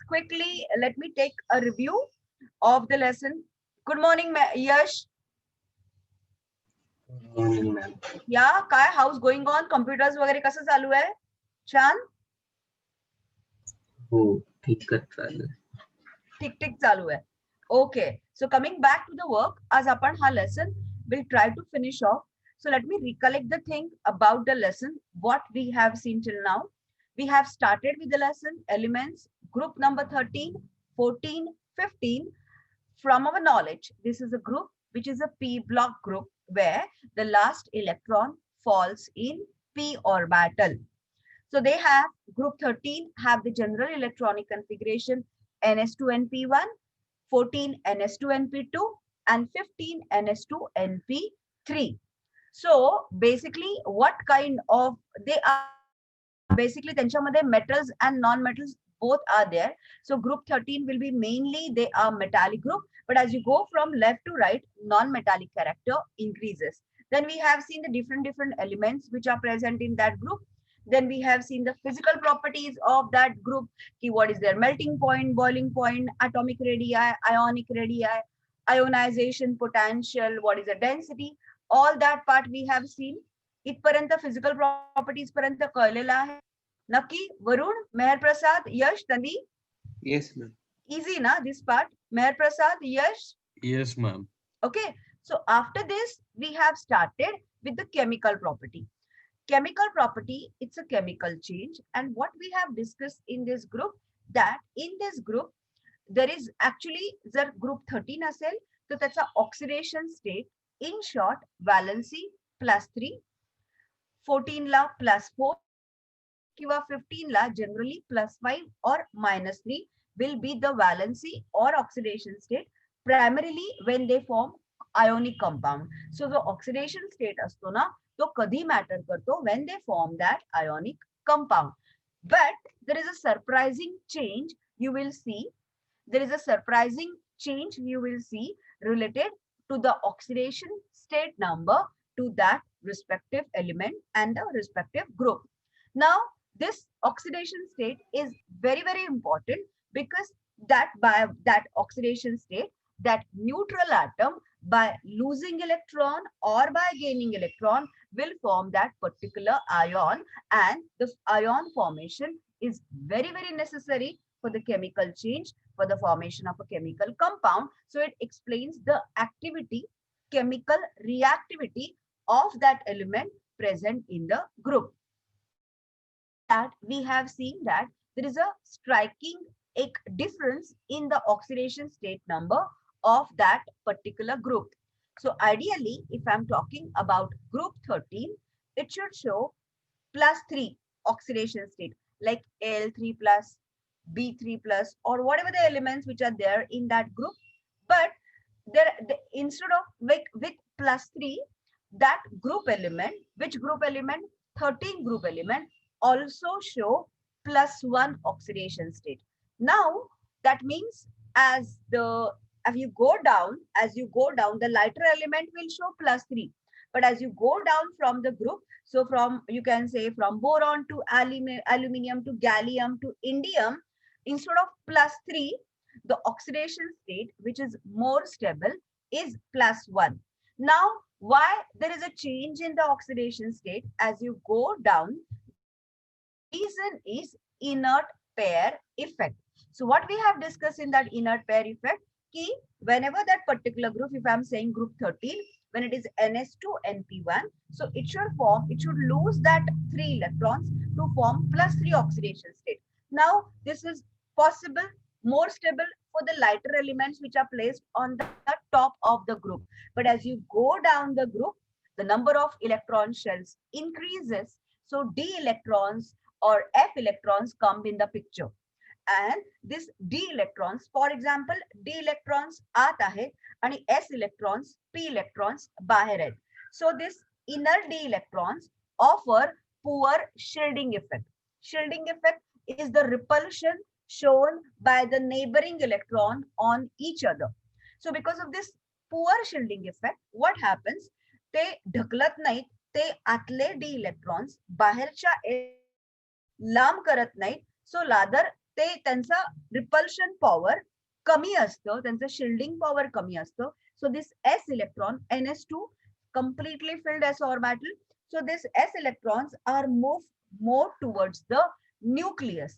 quickly let me take a review of the lesson. Good morning, Yash. Morning ma'am. Yeah, काय how's going on? Computers वगैरे कसं चालू आहे? छान? हो, ठीकच चालेल. ठीक ठीक चालू आहे. Okay. So coming back to the work, as आपण हा lesson will try to finish off. So let me recollect the thing about the lesson, what we have seen till now. We have started with the lesson elements, group number 13, 14, 15. From our knowledge, this is a group which is a p block group where the last electron falls in p orbital. So they have group 13 have the general electronic configuration ns2np1, 14 ns2np2, and 15 ns2np3. So basically what kind of they are basically त्यांच्यामध्ये metals and non-metals both are there. So group 13 will be mainly they are metallic group, but as you go from left to right, non-metallic character increases. Then we have seen the different elements which are present in that group. Then we have seen the physical properties of that group. What is their melting point, boiling point, atomic radii, ionic radii, ionization potential, what is the density, all that part we have seen. इथपर्यंत physical properties पर्यंत कळलेलं आहे नक्की. वरुण, मेहर प्रसाद, यश, Tanvi. Yes, ma'am. Easy na this part? Meher Prasad, Yash. Yes, ma'am. Okay. So after this, we have started with the chemical property. Chemical property, it's a chemical change. And what we have discussed in this group, that in this group, there is actually the group 13 असेल तर त्याचा oxidation state, in short, valency +3, 14 ला +4 किंवा 15 ला generally +5 or -3 will be the valency or oxidation state primarily when they form ionic compound. So the oxidation state असतो ना तो कधी matter करतो when they form that ionic compound. But there is a surprising change you will see. There is a surprising change you will see related to the oxidation state number to that respective element and the respective group. Now, this oxidation state is very important because that by that oxidation state, that neutral atom by losing electron or by gaining electron will form that particular ion, and the ion formation is very necessary for the chemical change, for the formation of a chemical compound. So it explains the activity, chemical reactivity of that element present in the group. That we have seen that there is a striking difference in the oxidation state number of that particular group. So ideally, if I'm talking about group 13, it should show +3 oxidation state like Al3 plus, B3 plus, or whatever the elements which are there in that group. But there, instead of with +3, that group element, which group element? 13 group element also show +1 oxidation state. Now that means as you go down, the lighter element will show +3. But as you go down from the group, so from you can say from boron to aluminium to gallium to indium, instead of +3, the oxidation state, which is more stable, is +1. Now, why there is a change in the oxidation state as you go down? Reason is inert pair effect. So what we have discussed in that inert pair effect, key whenever that particular group, if I'm saying group 13, when it is ns2np1, so it should lose that 3 electrons to form +3 oxidation state. Now this is possible, more stable for the lighter elements which are placed on the top of the group. But as you go down the group, the number of electron shells increases. So d electrons or f electrons come in the picture. And this d electrons, for example, d electrons आत आहेत आणि s electrons, p electrons बाहेर आहेत. So this inner d electrons offer poor shielding effect. Shielding effect is the repulsion shown by the neighboring electron on each other. So because of this poor shielding effect, what happens? ते ढकलत नाहीत, ते आतले d electrons बाहेरच्या लांब करत नाहीत. So rather ते त्यांचा रिपल्शन पॉवर कमी असतं, त्यांचं शिल्डिंग पॉवर कमी असतं. So this s electron, ns2, completely filled s orbital. So this s electrons are moved more towards the nucleus.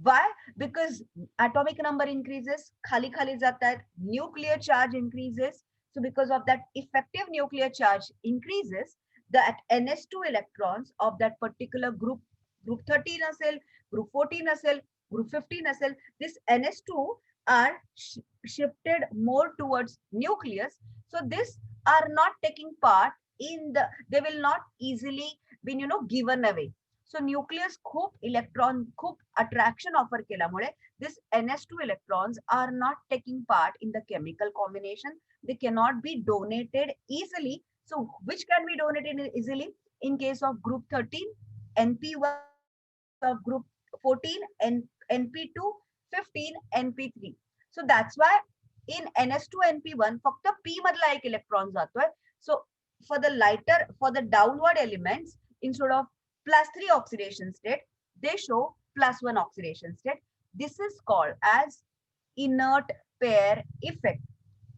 Why? Because atomic number increases, khali khali jata hai, nuclear charge increases. So because of that effective nuclear charge increases, that ns2 electrons of that particular group, group 13 असेल, group 14 असेल, group 15 असेल, this ns2 are shifted more towards nucleus. So this are not taking part in the, they will not easily be given away. So nucleus खूप electron, खूप attraction offer केल्यामुळे this ns2 electrons are not taking part in the chemical combination. They cannot be donated easily. So which can be donated easily? In case of group 13, np1, of group 14, np2, 15, np3. So that's why in ns2 np1 फक्त p मधला एक electron जातोय. So for the lighter, for the downward elements, instead of +3 oxidation state, they show +1 oxidation state. This is called as inert pair effect.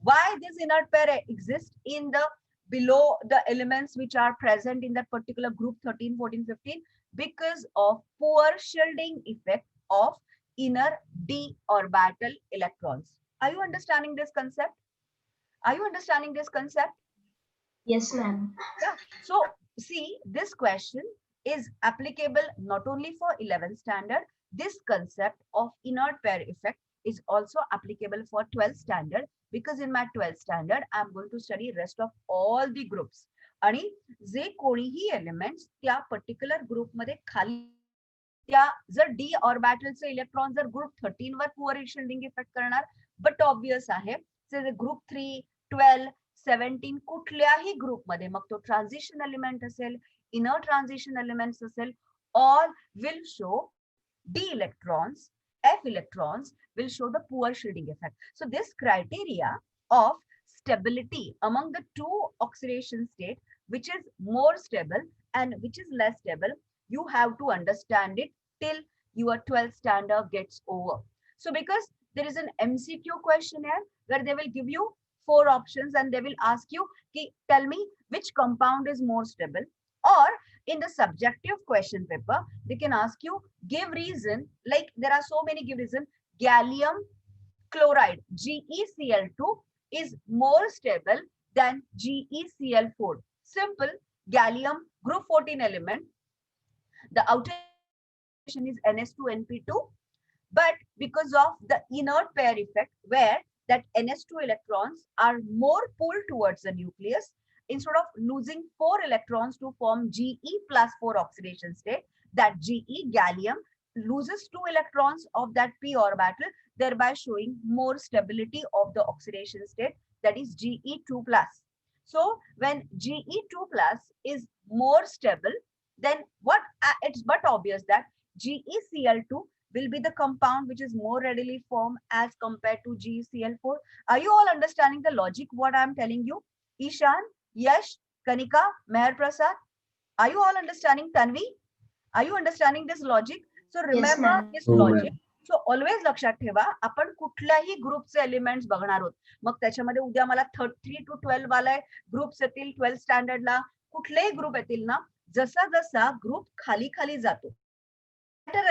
Why this inert pair exists in the below the elements which are present in that particular group 13, 14, 15? Because of poor shielding effect of inner d orbital electrons. Are you understanding this concept? Are you understanding this concept? Yes, ma'am. Yeah. So see, this question is applicable not only for 11th standard. This concept of inert pair effect is also applicable for 12th standard, because in my 12th standard I am going to study rest of all the groups. आणि जे कोणीही elements त्या particular group मध्ये खाली, त्या जर D ऑर्बिटलचे electron जर group 13 वर poor shielding effect करणार, but obvious आहे ग्रुप 3, 12, 17 कुठल्याही ग्रुप मध्ये, मग तो ट्रान्झिशन एलिमेंट असेल, इनर ट्रान्झिशन एलिमेंट्स असेल, all will show d electrons, f electrons will show the poor shielding effect. So this criteria of stability among the two oxidation state, which is more stable and which is less stable, you have to understand it till your 12th standard gets over. So because there is an MCQ questionnaire where they will give you 4 options and they will ask you, tell me which compound is more stable. Or in the subjective question paper, they can ask you, give reason, like there are so many give reason. Gallium chloride, GeCl2, is more stable than GeCl4. Simple. Gallium group 14 element, the outer is ns2np2, but because of the inert pair effect where that ns2 electrons are more pulled towards the nucleus, instead of losing 4 electrons to form Ge plus 4 oxidation state, that Ge, gallium, loses 2 electrons of that p orbital, thereby showing more stability of the oxidation state, that is Ge2 plus. So when Ge2 plus is more stable, then what? It's but obvious that GeCl2 will be the compound which is more readily formed as compared to GeCl4. Are you all understanding the logic what I'm telling you? Ishan, Yash, Kanika, Meher Prasad, are you all understanding? Tanvi, are you understanding this logic? So remember this logic. So always लक्षात ठेवा, आपण कुठल्याही ग्रुपचे elements बघणार आहोत. मग त्याच्यामध्ये उद्या मला 3 to 12 वाले ग्रुप्स येतील, 12th स्टँडर्डला कुठलेही ग्रुप येतील ना, जसा जसा ग्रुप खाली खाली जातो,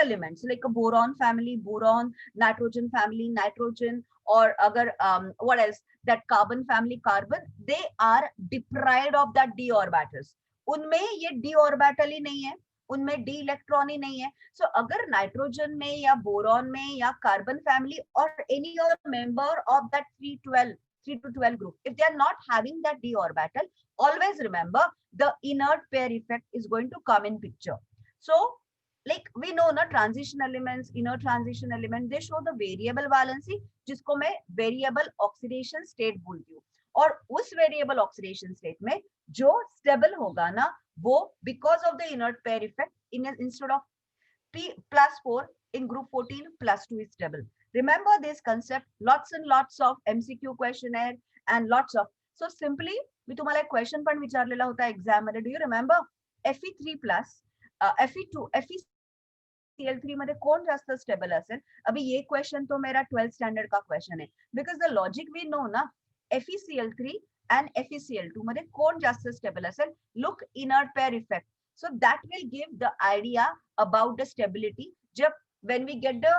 elements like a boron family, boron, nitrogen family, nitrogen, or agar what else, that carbon family, carbon, they are deprived of that d orbitals. उनमें ये d orbital ही नहीं है, उनमें d electron ही नहीं है. So अगर nitrogen में या boron में या carbon family or any other member of that 3 to 12 group, if they are not having that d orbital, always remember the inert pair effect is going to come in picture. So like we know na, transition elements, inner transition element, they show the variable valency, जिसको मैं variable oxidation state बोलती हूँ. और उस variable oxidation state में जो stable होगा ना, वो because of the inert pair effect, instead of p plus 4 in group 14, plus 2 is stable. Remember this concept, lots and lots of MCQ questionnaire and lots of. So simply मी तुम्हाला एक question पण विचारलेला होता exam मध्ये. Do you remember Fe3 plus, Fe2, Fe Cl3 मध्ये कोण जास्त stable असेल. अभी ये क्वेश्चन तो मेरा 12th स्टँडर्ड का क्वेश्चन आहे, because the logic we know ना, FeCl3 and FeCl2 मध्ये कोण जास्त स्टेबल असेल. Look inert pair effect, so that will give the idea about the stability. जब when we get the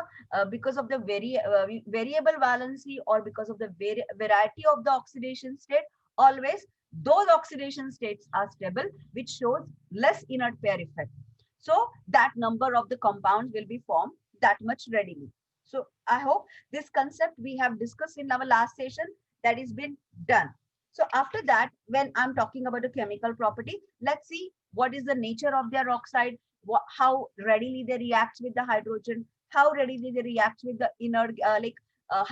because of the variable valency or because of the variety of the oxidation state, always those oxidation states are stable, which shows less inert pair effect. So that number of the compounds will be formed that much readily. So I hope this concept we have discussed in our last session, that is been done. So after that, when I'm talking about the chemical property, let's see what is the nature of their oxide, how readily they react with the hydrogen, how readily they react with the inert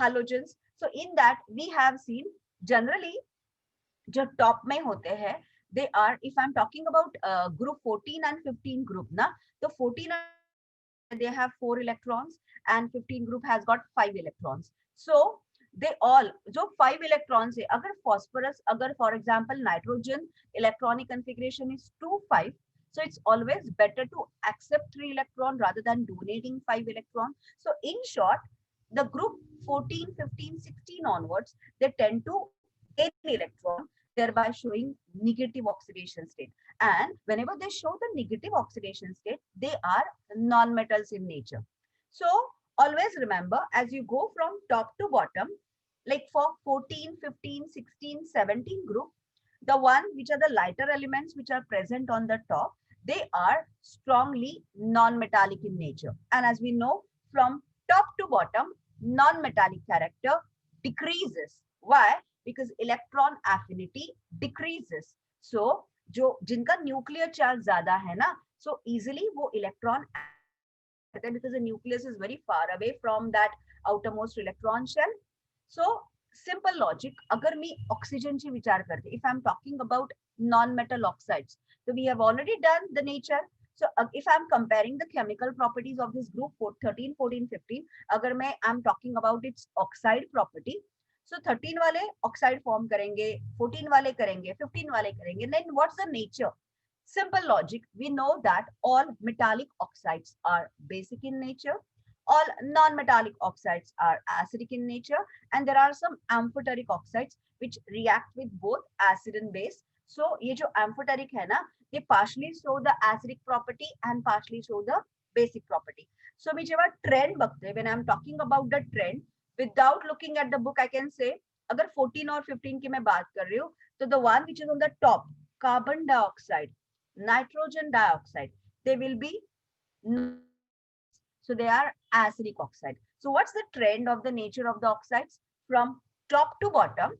halogens. So in that we have seen generally जो top में होते हैं, they are, if I'm talking about group 14 and 15 group ना, तो 14 they have 4 electrons and 15 group has got 5 electrons. So they all जो 5 electrons है, अगर phosphorus, अगर for example nitrogen electronic configuration is 2 5, so it's always better to accept 3 electron rather than donating 5 electron. So in short, the group 14 15 16 onwards, they tend to gain electron, thereby showing negative oxidation state. And whenever they show the negative oxidation state, they are non-metals in nature. So always remember, as you go from top to bottom, like for 14 15 16 17 group, the one which are the lighter elements which are present on the top, they are strongly non-metallic in nature. And as we know, from top to bottom, non-metallic character decreases. Why? Because electron affinity decreases. So जो जिनका nuclear charge ज्यादा है ना, so easily वो electron, because the nucleus is very far away from that outermost electron shell. So simple logic, अगर मैं oxygen की विचार करते, if I'm talking about non-metal oxides, so we have already done the nature. So if I'm comparing the chemical properties of this group 13 14 15, अगर मैं I'm talking about its oxide property, so 13 वाले oxide form करेंगे, 14 वाले करेंगे, 15 वाले करेंगे. Then what's the nature? Simple logic, we know that all metallic oxides are basic in nature, all non-metallic oxides are acidic in nature, and there are some amphoteric oxides which react with both acid and base. So ये जो amphoteric है ना, they partially show the acidic property and partially show the basic property. So मी जेव्हा trend बघते, when I'm talking about the trend, without looking at the book, I can say, अगर 14 और 15 की मैं बात कर रही हूँ, तो the one which is on the top, carbon dioxide, nitrogen dioxide, they will be, so they are acidic oxide. So what's the trend of the nature of the oxides? From top to bottom,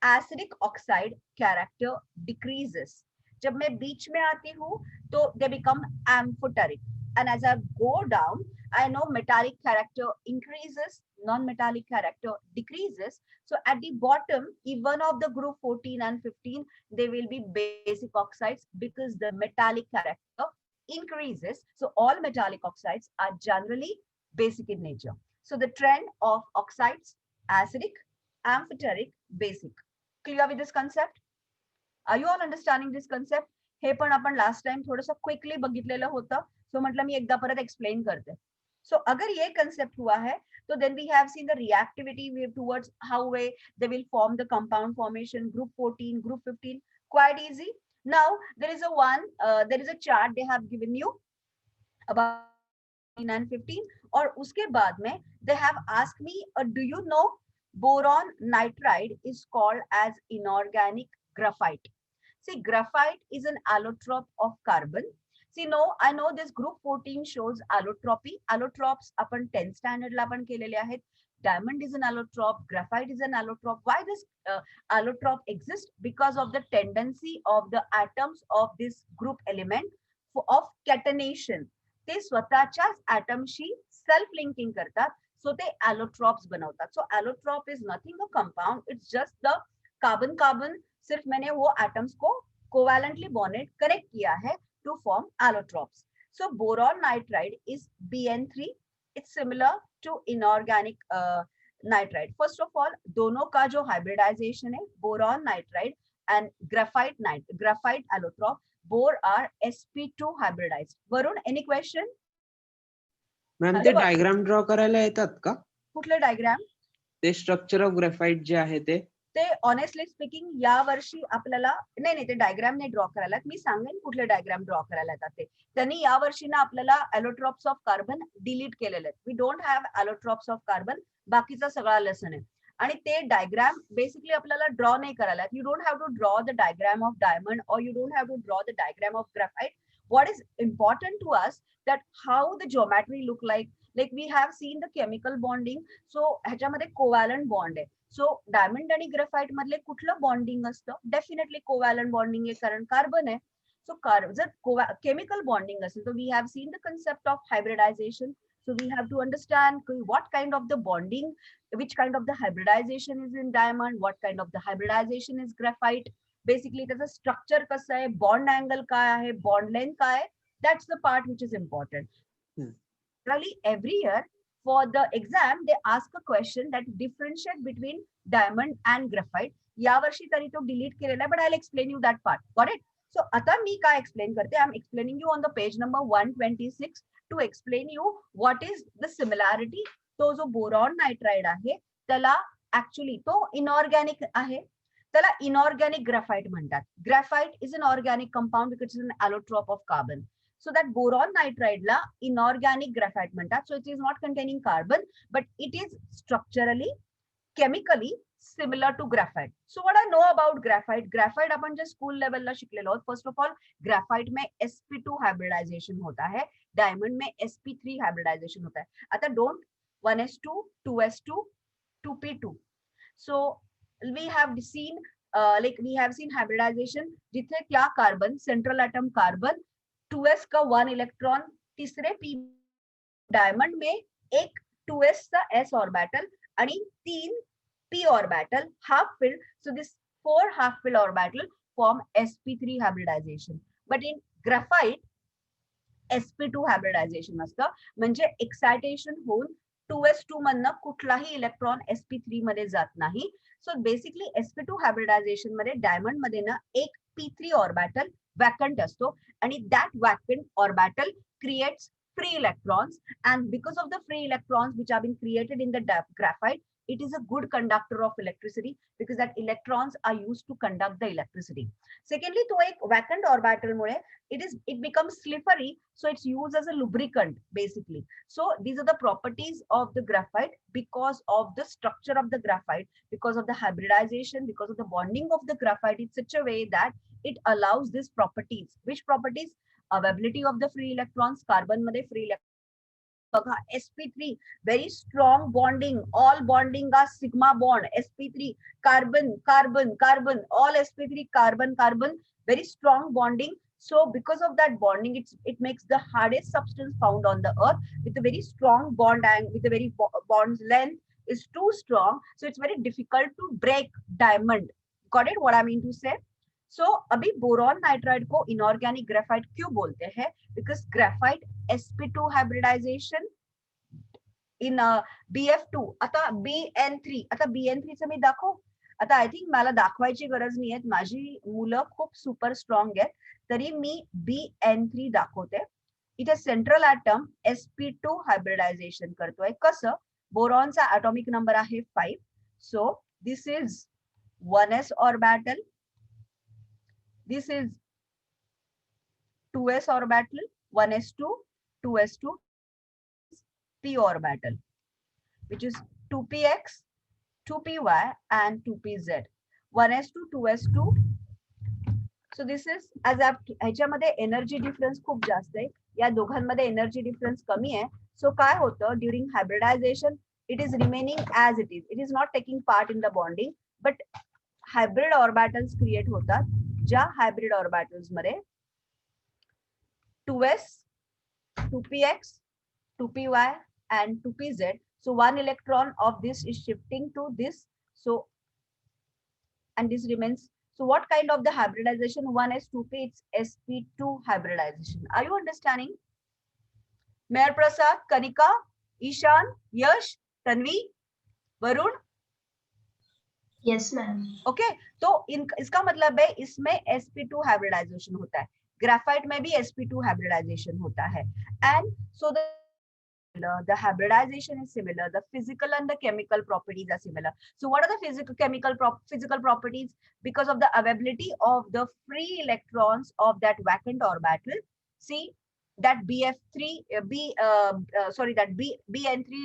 acidic oxide character decreases. जब मैं बीच में आती हूँ, तो they become amphoteric. And as I go down, I know metallic character increases, non-metallic character decreases. So at the bottom, even of the group 14 and 15, they will be basic oxides because the metallic character increases. So all metallic oxides are generally basic in nature. So the trend of oxides, acidic, amphoteric, basic. Clear with this concept? Are you all understanding this concept? हे पण आपण last time थोडंसं quickly बघितलेलं होतं, सो म्हटलं मी एकदा परत explain करते. सो अगर ये कंसेप्ट हुआ है, तो then we have seen the reactivity towards how way they will form the compound formation, group 14, group 15, quite easy. Now there is a chart they have given you about 9 15, और उसके बाद में they have asked me, do you know boron nitride is called as inorganic graphite. See, graphite is an allotrope of carbon. See, no, I know this group 14 shows allotropy. Allotropes आपण 10th standard ला पण केलेले आहेत. Diamond is an allotrope, graphite is an allotrope. Why this allotrope exists? Because of the tendency of the atoms of this group element of catenation. ते स्वतःच्याच atomशी self linking करतात. So they allotropes बनवतात. So allotrope is nothing a compound. It's just the carbon. सिर्फ मैंने वो atoms को covalently bonded connect किया है to form allotropes. So boron nitride is BN3. It's similar to inorganic nitride. First of all, दोनों का जो hybridization है, boron nitride and graphite allotrope, both are sp2 hybridized. Varun, any question? Ma'am अरे ते बाप, diagram draw करायला येतात का? कुठले डायग्राम? ते स्ट्रक्चर ऑफ ग्रेफाइट जे आहे ते ऑनेस्टली स्पीकिंग या वर्षी आपल्याला नाही ते डायग्राम नाही ड्रॉ करायला, मी सांगेन कुठले डायग्राम ड्रॉ करायला येतात ते. त्यांनी या वर्षी ना आपल्याला ॲलोट्रॉप्स ऑफ कार्बन डिलीट केलेले आहेत. We don't have allotropes of carbon, बाकीचा सगळा लेसन आहे. आणि ते डायग्राम बेसिकली आपल्याला ड्रॉ नाही करायला. You don't have to draw the diagram of diamond और you don't have to draw the diagram of graphite. What is important to us that how the geometry look like we have seen the chemical bonding. So ह्याच्यामध्ये covalent bond आहे. So diamond आणि graphite मधले कुठलं bonding असतं? Definitely covalent bonding आहे, कारण carbon आहे. सो जर केमिकल बॉन्डिंग असेल तर we have seen the concept of hybridization. So we have to understand what kind of the bonding, which kind of the hybridization is in diamond, what kind of the hybridization is graphite. Basically त्याचं structure कसं आहे, bond angle काय आहे, bond length काय आहे, that's the part which is important. Really every year for the exam they ask a question that differentiate between diamond and graphite. या वर्षी तरी तो डिलीट केलेला आहे, but I'll explain you that part. Got it? So आता मी काय explain करते, I'm explaining you on the page number 126 to explain you what is the similarity. तो जो बोरॉन नायट्राइड आहे त्याला ऍक्च्युली तो इनऑर्गॅनिक आहे, त्याला इनऑर्गॅनिक ग्राफाइट म्हणतात. Graphite is an organic compound because is an allotrope of carbon. So that boron नायट्राइडला inorganic graphite म्हणतात. So it is not containing carbon but it is structurally chemically similar to graphite. So what I know about graphite, graphite अपन जो school level ला शिकलेलो. First of all graphite में sp2 hybridisation होता है, diamond में sp3 hybridisation होता है. आता don't 1s2 2s2 2p2. So we have seen we have seen hybridization जिथे क्या carbon, central atom carbon, 2s का 1 इलेक्ट्रॉन तीसरे p, डायमंड में एक 2s का s ऑर्बिटल आणि 3 p orbital half filled. So this 4 half filled orbital form sp3 hybridization. But in graphite sp2 hybridization असतं, म्हणजे एक्सायटेशन होऊन 2s2 मधनं कुठलाही इलेक्ट्रॉन sp3 मध्ये जात नाही. सो बेसिकली sp2 हायब्रिडायझेशन मध्ये डायमंड मध्ये ना एक p3 ऑर्बिटल वॅकंट असतो आणि that vacant orbital creates free electrons, and because of the free electrons which have been created in the graphite, it is a good conductor of electricity because that electrons are used to conduct the electricity. Secondly, to एक vacant orbital Mule it becomes slippery, so it's used as a lubricant basically. So these are the properties of the graphite because of the structure of the graphite, because of the hybridization, because of the bonding of the graphite in such a way that it allows these properties. Which properties? Availability of the free electrons. Carbon मध्ये free बघा sp3 very strong bonding, all bonding are sigma bond. sp3 carbon carbon carbon, all sp3 carbon carbon, very strong bonding. So because of that bonding, it makes the hardest substance found on the earth with a very strong bond angle, with a very bond's length is too strong, so it's very difficult to break diamond. Got it what I mean to say? So अभी boron nitride को inorganic graphite क्यों बोलते हैं? Because graphite sp2 hybridisation in bf2. आता bn3, आता bn3 चं मी दाखवू. आता आय थिंक मला दाखवायची गरज नाही आहे, माझी मुलं खूप सुपर स्ट्रॉंग आहेत, तरी मी bn3 दाखवते. इथे सेंट्रल ॲटम sp2 हायब्रिडायझेशन करतोय. कसं? बोरॉनचा ॲटॉमिक नंबर आहे 5. So this is 1s orbital, this is 2s orbital, 1s2, 2s2, p orbital, which is 2px, 2py, and 2pz. 1s2, 2s2. So this is as ह्याच्यामध्ये energy difference खूप जास्त आहे, या दोघांमध्ये energy difference कमी आहे. सो काय होतं, during hybridisation it is remaining as it is. It is not taking part in the bonding, but hybrid orbitals create होतात, ज्या हायब्रिड ऑर्बिटल्स मध्ये 2s, 2px, 2py and 2pz. So one electron of this is shifting to this, so and this remains. So what kind of the hybridization? 1s 2p, it's sp2 hybridization. Are you understanding? Meher Prasad, Kanika, Ishan, Yash, Tanvi, Varun. Yes, ma'am. Okay तो इसका मतलब है इसमें sp2 hybridisation होता है, graphite में भी sp2 hybridisation होता है. And so the the hybridization is similar, the physical and the chemical properties are similar. So what are the physical properties? Because of the availability of the free electrons of that vacant orbital. See that BN3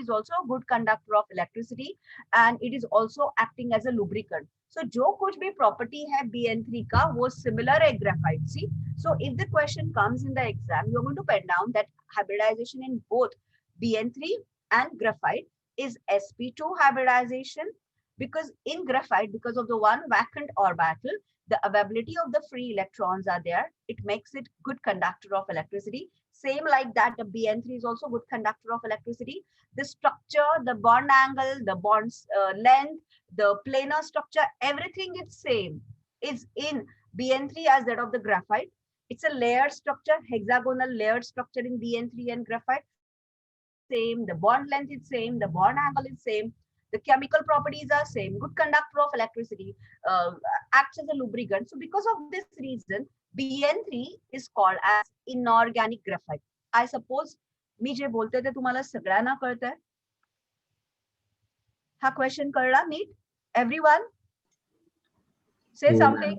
is also a good conductor of electricity, and it is also acting as a lubricant. So जो कुछ भी property है BN3 का वो similar है graphite. See, so if the question comes in the exam, you're going to pen down that hybridization in both BN3 and graphite is sp2 hybridization, because in graphite, because of the one vacant orbital, the availability of the free electrons are there. It makes it good conductor of electricity. Same like that, the BN3 is also good conductor of electricity. The structure, the bond angle, the bonds length, the planar structure, everything is same is in BN3 as that of the graphite. It's a layered structure, hexagonal layered structure in BN3 and graphite. Same, the bond length is same, the bond angle is same, the chemical properties are same, good conductor of electricity, acts as a lubricant. So because of this reason, BN3 is called as inorganic graphite. I suppose मी जे बोलते थे तुम्हाला सगळ्यांना कळतंय? हा question कळला नीट? Everyone say something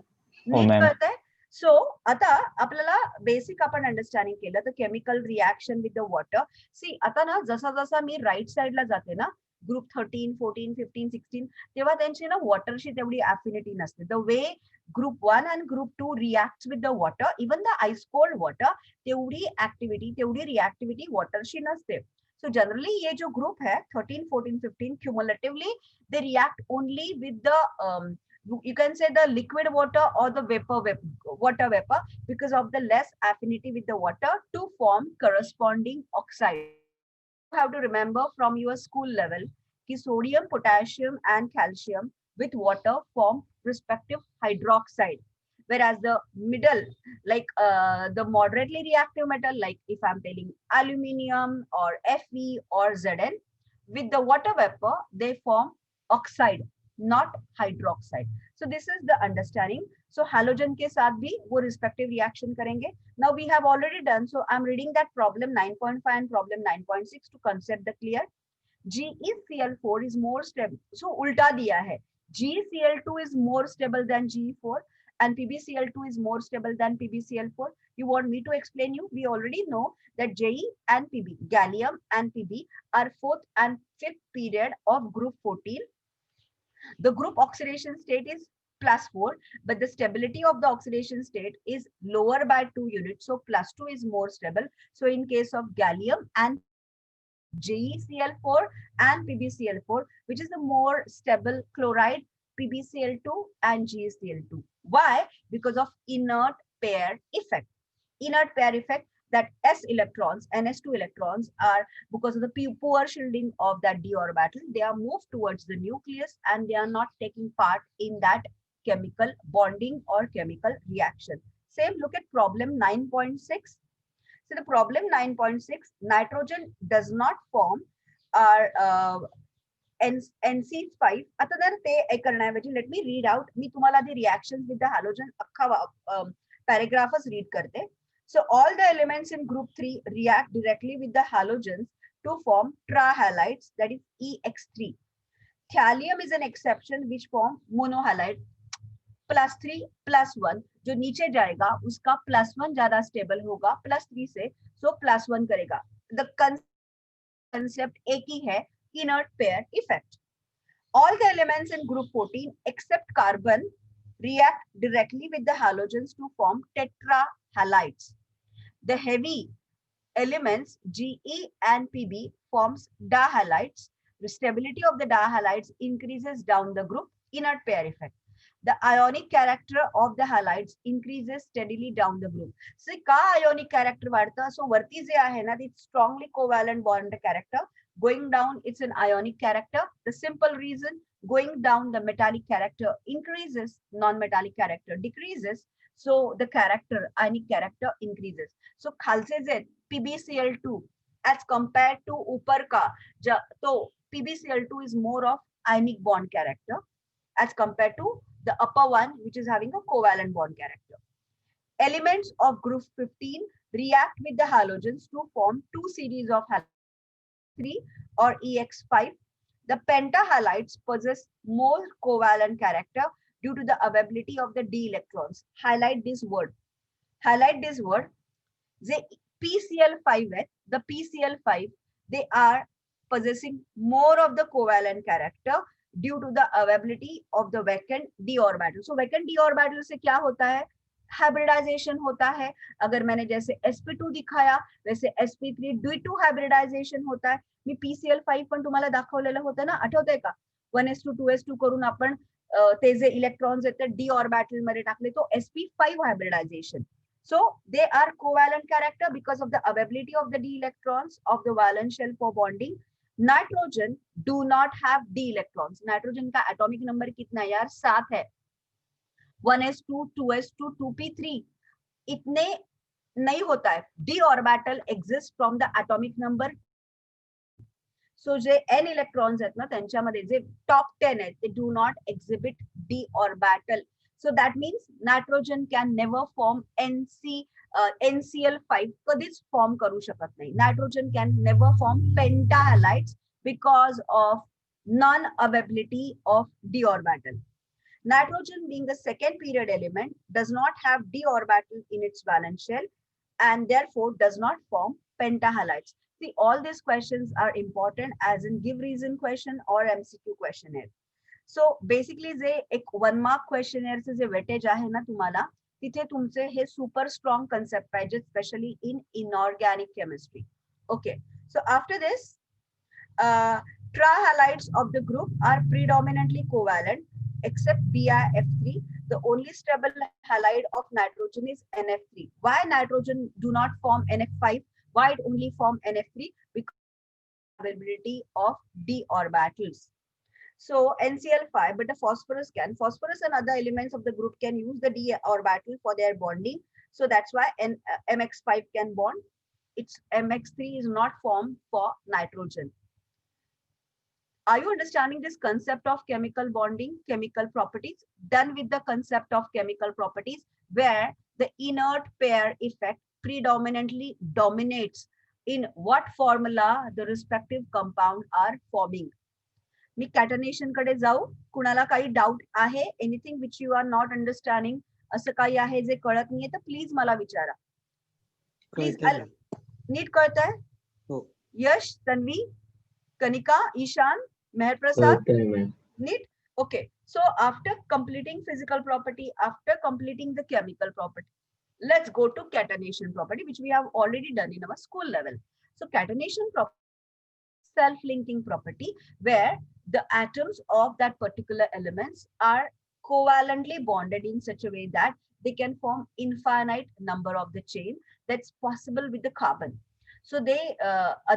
नीट कळतंय? सो आता आपल्याला बेसिक आपण अंडरस्टँडिंग केलं तर chemical reaction with the water. See आता ना जसा जसा मी राईट साइडला जाते ना, ग्रुप 13, 14, 15, 16, तेव्हा त्यांची ना वॉटरशी तेवढी अफिनिटी नसते. The way group 1 and group 2 reacts with the water, even the ice cold water, तेवढी ऍक्टिव्हिटी तेवढी रिएक्टिव्हिटी वॉटरशी नसते. So generally ये जो ग्रुप है 13, 14, 15 cumulatively they react only with the you can say the liquid water or the water vapor, because of the less affinity with the water to form corresponding oxide. You have to remember from your school level कि sodium, potassium and calcium with water form respective hydroxide, whereas the middle, like the moderately reactive metal, like if I'm telling aluminium or Fe or Zn, with the water vapor they form oxide, not hydroxide. So this is the understanding. So halogen के साथ भी वो respective reaction करेंगे. Now we have already done, so I'm reading that problem 9.5 and problem 9.6 to concept the clear. GeCl4 is more stable. So उल्टा दिया है. GeCl2 is more stable than Ge4 and PbCl2 is more stable than PbCl4. You want me to explain you? We already know that Je and Pb, gallium and Pb are fourth and fifth period of group 14. The group oxidation state is +4, but the stability of the oxidation state is lower by 2 units. So +2 is more stable. So in case of gallium and GeCl4 and PbCl4, which is the more stable chloride, PbCl2 and GeCl2. Why? Because of inert pair effect. Inert pair effect, that s electrons, ns2 electrons are, because of the poor shielding of that d orbital, they are moved towards the nucleus and they are not taking part in that chemical bonding or chemical reaction. Same, look at problem 9.6. So the problem 9.6, nitrogen does not form our NC5. आता जर ते करण्याऐवजी let me read out. मी तुम्हाला the reactions with the halogen अख्खा paragraphs read करते. So all the elements in group 3 react directly with the halogens to form trihalides, that is EX3. Thallium is an exception which form monohalide. +3 +1 जो नीचे जाएगा उसका +1 ज्यादा stable होगा +3 से, so +1 करेगा. The concept एक ही है, inert pair effect. All the elements in group 14 except carbon react directly with the halogens to form tetrahalides. The heavy elements Ge and Pb forms dihalides. The stability of the dihalides increases down the group, inert pair effect. The ionic character of the halides increases steadily down the group. So का ionic character वाढतं? So वरती जे आहे ना, it's strongly covalent bond character. Going down, it's an ionic character. The simple reason, going down, the metallic character increases, non-metallic character decreases. So the character, ionic character increases. So खालचे जे PbCl2 as compared to ऊपर का, तो PbCl2 is more of ionic bond character as compared to the upper one, which is having a covalent bond character. Elements of group 15 react with the halogens to form two series of halogens. EX3 or EX5. The pentahalides possess more covalent character due to the availability of the d electrons. Highlight this word. Highlight this word. The PCl5, the PCl5, they are possessing more of the covalent character due to the availability of the vacant d orbital. So vacant d orbital से क्या होता है? Hybridisation होता है. अगर मैंने जैसे sp2 दिखाया वैसे sp3 d2 हायब्रिडायझेशन होता है. मी PCl5 पण तुम्हाला दाखवलेलं होतं ना, आठवतंय का? 1s2 2s2 करून आपण ते जे इलेक्ट्रॉन्स आहेत डी ऑर्बिटल मध्ये टाकले तो sp5 hybridisation. So they are covalent character because of the availability of the d electrons of the valence shell for bonding. Nitrogen do not have d electrons. Nitrogen का atomic number कितना है यार? 7 है. 1s2 2s2 2p3 इतने नहीं होता है. d orbital exists from the atomic number. So J n electrons आहेत ना त्यांच्यामध्ये जे top 10 आहेत they do not exhibit d orbital. So that means nitrogen can never form NCl5 कधीच form करू शकत नाही. Nitrogen can never form pentahalides because of non-availability of d orbital. Nitrogen being the second period element does not have d orbital in its valence shell and therefore does not form pentahalides. See, all these questions are important as in give reason question or MCQ questionnaire. So basically जे एक 1 mark questionnaire चे जे weightage आहे ना तुम्हाला तिथे तुमचे हे super strong concept पाहिजे especially in inorganic chemistry. Okay, so after this trihalides of the group are predominantly covalent except BiF3. The only stable halide of nitrogen is NF3. Why nitrogen do not form NF5? Why it only form NF3? Because of availability of d orbitals. So NCl5, but the phosphorus can. Phosphorus and other elements of the group can use the d orbital for their bonding. So that's why MX5 can bond. Its MX3 is not formed for nitrogen. Are you understanding this concept of chemical bonding, chemical properties? Done with the concept of chemical properties, where the inert pair effect predominantly dominates in what formula the respective compound are forming. मी कॅटनेशन कडे जाऊ. कुणाला काही doubt आहे? Anything which you are not understanding असं काही आहे जे कळत नाहीये तर प्लीज मला विचारा. प्लीज. नीट कळतंय? यश, तन्वी, कनिका, ईशान, मेहर प्रसाद, NEET? Okay, so after completing physical property, after completing the chemical property, let's go to catenation property, which we have already done in our school level. So catenation property, self-linking property, where the atoms of that particular elements are covalently bonded in such a way that they can form infinite number of the chain. That's possible with the carbon. So they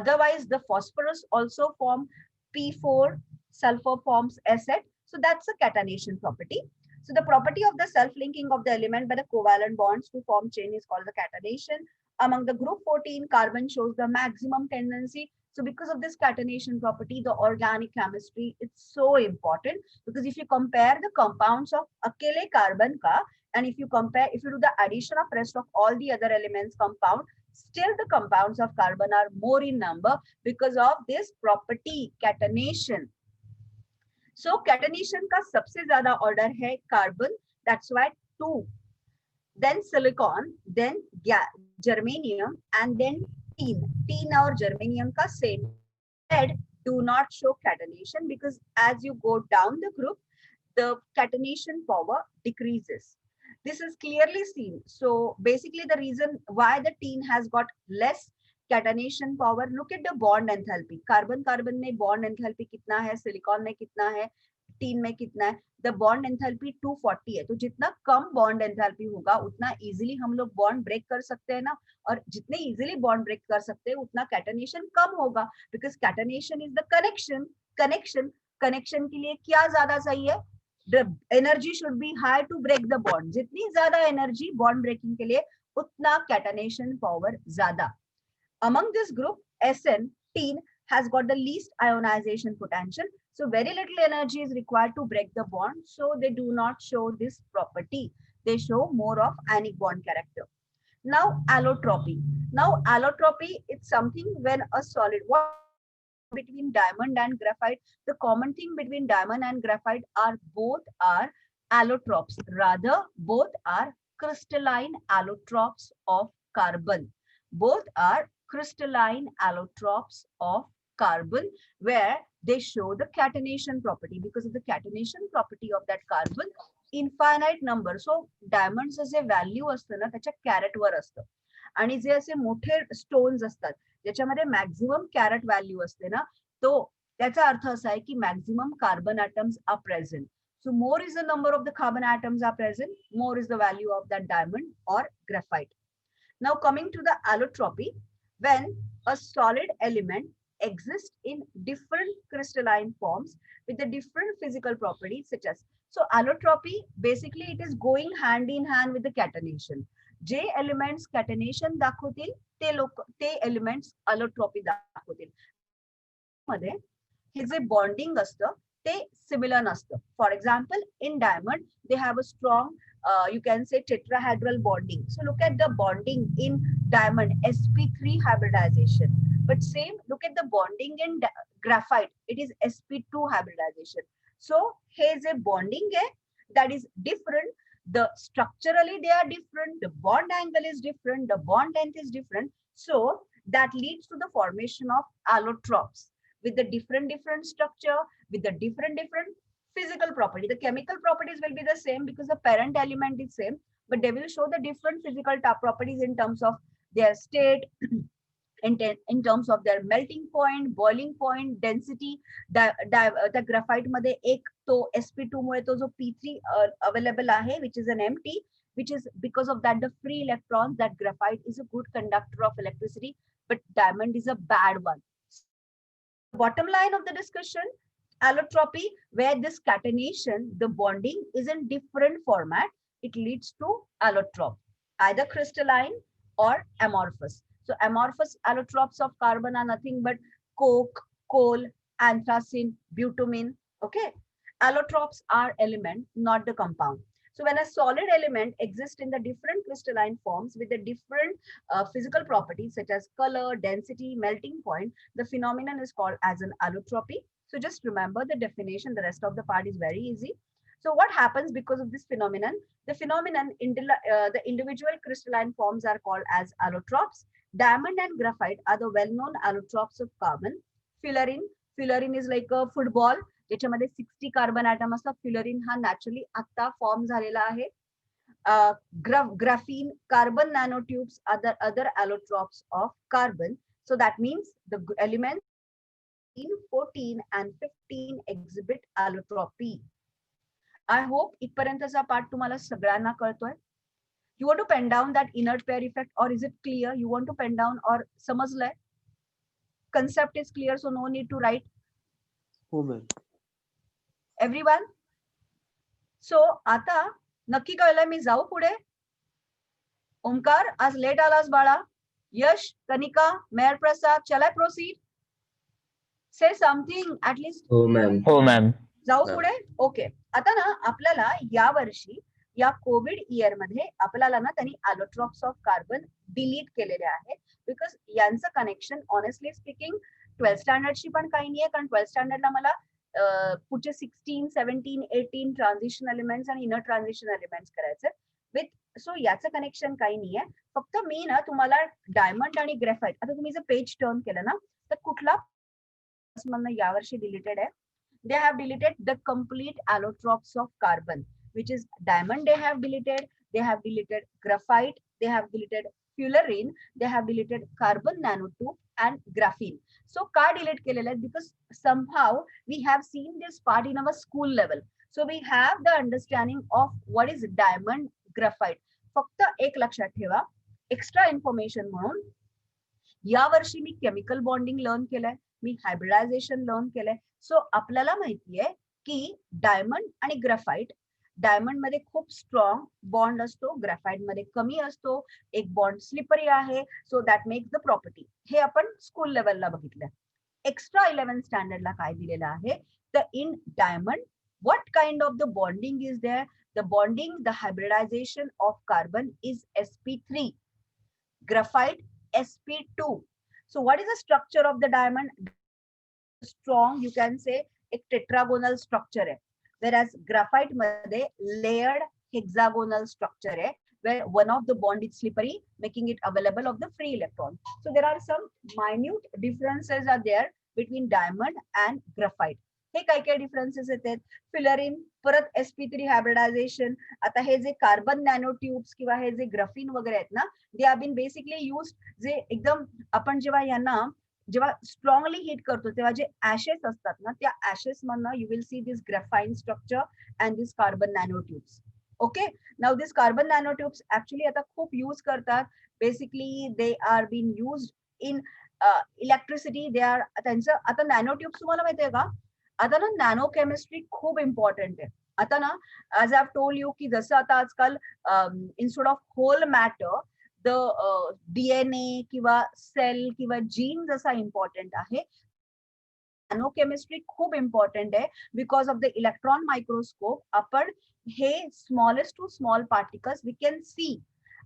otherwise the phosphorus also form P4, sulfur forms Sn. So that's a catenation property. So the property of the self-linking of the element by the covalent bonds to form chain is called the catenation. Among the group 14, carbon shows the maximum tendency. So because of this catenation property, the organic chemistry is so important, because if you compare the compounds of akele carbon ka, and if you do the addition of rest of all the other elements compound, still the compounds of carbon are more in number because of this property catenation. So catenation का सबसे ज़्यादा order है carbon, that's why 2, then silicon, then germanium, and then tin. Tin और germanium का same. Lead do not show catenation because as you go down the group, the catenation power decreases. This is clearly seen. So basically the reason why the tin has got less catenation power, look at the bond enthalpy. Carbon में bond enthalpy कितना है, silicon में कितना है, tin में कितना है. The bond enthalpy 240 है. तो जितना कम bond enthalpy होगा उतना easily हम लोग bond break कर सकते हैं ना, और जितने easily bond break कर सकते हैं उतना catenation कम होगा, because catenation is the connection के लिए क्या ज्यादा चाहिए? The energy should be high to break the bond. जितनी ज्यादा energy bond breaking के लिए उतना catenation power ज्यादा. Among this group, Sn, tin, has got the least ionization potential. So very little energy is required to break the bond. So they do not show this property. They show more of ionic bond character. Now allotropy. Now allotropy is something when a solid, what between diamond and graphite, the common thing between diamond and graphite are both are allotropes. Rather, both are crystalline allotropes of carbon. Both are crystalline allotropes of carbon, where they show the catenation property. Because of the catenation property of that carbon, infinite number. So diamonds as a value असतं ना त्याच्या carat वर असतं, आणि जे असे मोठे stones असतात ज्याच्यामध्ये maximum carat value असते ना, तो त्याचा अर्थ असा आहे की maximum carbon atoms are present. So more is the number of the carbon atoms are present, more is the value of that diamond or graphite. Now coming to the allotropy, when a solid element exists in different crystalline forms with the different physical properties such as, so allotropy basically it is going hand in hand with the catenation. जे elements catenation दाखवतील ते elements अलोट्रॉपी दाखवतील. मध्ये हे जे bonding असतं ते similar नसतं. For example in diamond they have a strong you can say tetrahedral bonding. So look at the bonding in diamond, sp3 hybridization. But same, look at the bonding in graphite, it is sp2 hybridization. So here's a bonding that is different. The structurally they are different, the bond angle is different, the bond length is different. So that leads to the formation of allotropes with the different structure, with the different physical property. The chemical properties will be the same because the parent element is same, but they will show the different physical properties in terms of their state, in terms of their melting point, boiling point, density. The graphite मध्ये एक तो sp2 मुळे तो जो p3 available आहे, which is an empty, which is because of that the free electrons, that graphite is a good conductor of electricity, but diamond is a bad one. Bottom line of the discussion, allotropy, where this catenation, the bonding is in different format, it leads to allotrope, either crystalline or amorphous. So amorphous allotropes of carbon are nothing but coke, coal, anthracene, bitumen. Okay, allotropes are element, not the compound. So when a solid element exists in the different crystalline forms with the different physical properties such as color, density, melting point, the phenomenon is called as an allotropy. So just remember the definition. The rest of the part is very easy. So what happens because of this phenomenon? The phenomenon, the individual crystalline forms are called as allotropes. Diamond and graphite are the well-known allotropes of carbon. Fullerene is like a football, ज्याच्यामध्ये 60 carbon atom असतात. फ्युलरिन हा naturally आता form झालेला आहे. Graphene, carbon nanotubes are the other allotropes of carbon. So that means the elements 14 and 15 exhibit allotropy. I hope इथपर्यंतचा part तुम्हाला सगळ्यांना कळतोय. You want to pen down that inert pair effect, or is it clear? You want to pen down or समजलंय? Concept is clear, so no need to write. हो ma'am. Everyone? So आता नक्की कळलं, मी जाऊ पुढे? ओमकार, आज लेट आलास बाळा. यश, कनिका, मेहर प्रसाद, shall I proceed? Say something at least. हो मॅम. हो मॅम. जाऊ पुढे. ओके, आता ना आपल्याला या वर्षी या कोविड इयर मध्ये आपल्याला ना त्यांनी allotropes ऑफ कार्बन डिलीट केलेले आहेत, बिकॉज यांचं कनेक्शन ऑनेस्टली स्पीकिंग 12th स्टँडर्डशी पण काही नाहीये, कारण 12th स्टँडर्डला मला पुढचे 16, 17, 18 ट्रान्झिशन एलिमेंट्स आणि इनर ट्रान्झिशन एलिमेंट्स करायचे विथ. सो याचं कनेक्शन काही नाहीये. फक्त मी ना तुम्हाला डायमंड आणि ग्रेफाइट, आता तुम्ही जर पेज टर्न केलं ना तर कुठला यावर्षी डिलीटेड आहे? They have deleted the complete allotropes of carbon, which is diamond they have deleted graphite, they have deleted fullerene, they have deleted carbon nanotube and graphene. So का delete केलेलं आहे? Because somehow we have seen this part in our school level. So we have the understanding of what is diamond, graphite. फक्त एक लक्षात ठेवा, extra information म्हणून या वर्षी मी केमिकल बॉन्डिंग लर्न केलंय, मी हायब्रिडायझेशन लर्न केलंय. सो आपल्याला माहितीये की डायमंड आणि ग्राफाइट, डायमंड मध्ये खूप स्ट्रॉंग बॉन्ड असतो, ग्राफाइट मध्ये कमी असतो, एक बॉन्ड स्लिपरी आहे. So that makes the property. हे आपण स्कूल लेवलला बघितलं. एक्स्ट्रा 11th स्टँडर्डला काय दिलेलं आहे? The in diamond what kind of the bonding is there? The bonding, the hybridization of carbon is sp3, graphite sp2. So what is the structure of the diamond? Strong you can say एक tetragonal structure आहे, whereas graphite मध्ये layered hexagonal structure आहे, where one of the bond is slippery, making it available of the free electron. So there are some minute differences are there between diamond and graphite. हे काय काय differences येतात, fullerene, परत sp3 hybridisation. आता हे जे carbon nano tubes किंवा हे जे ग्राफिन वगैरे आहेत ना, they are been basically use, जे एकदम आपण जेव्हा यांना जेव्हा स्ट्रॉंगली हिट करतो तेव्हा जे ऍशेस असतात ना, त्या ऍशेस मधनं you will see this graphene structure and this carbon nano tubes. Okay, now this carbon nano tubes actually आता खूप यूज करतात. Basically they are been use in electricity. They are, त्यांचं आता नॅनो ट्यूब्स तुम्हाला माहितीये का, आता ना नॅनो केमिस्ट्री खूप इम्पॉर्टंट आहे. आता ना, ऍज आय टोल्ड यू की जसं आता आजकाल instead of whole matter the DNA किंवा सेल किंवा जीन जसा इम्पॉर्टंट आहे, नॅनो केमिस्ट्री खूप इम्पॉर्टंट आहे. Because of the electron microscope आपण हे smallest to small particles we can see.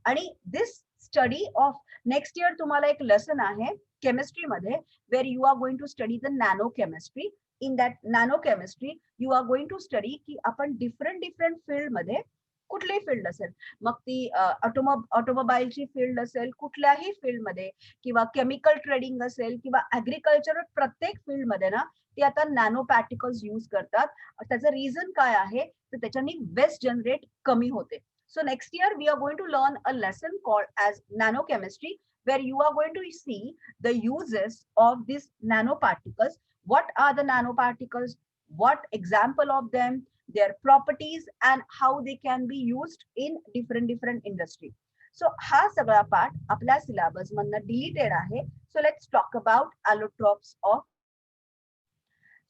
आणि this study of next year तुम्हाला एक लेसन आहे केमिस्ट्री मध्ये, where you are going to study the nano chemistry. In that nano chemistry you are going to study की आपण different field मध्ये, कुठलीही field असेल, मग ती ऑटोमोबाईलची फील्ड असेल, कुठल्याही फील्ड मध्ये, किंवा केमिकल ट्रेडिंग असेल, किंवा ऍग्रिकल्चर, प्रत्येक फील्ड मध्ये ना ते आता नॅनो पार्टिकल्स यूज करतात. त्याचं रिझन काय आहे, तर त्याच्यानी वेस्ट जनरेट कमी होते. So next year we are going to learn a lesson called as nanochemistry, where you are going to see the uses of these nanoparticles. What are the nanoparticles? What example of them? Their properties and how they can be used in different industry. So हा सगळा part आपल्या syllabus मधनं deleted आहे. So let's talk about allotropes of.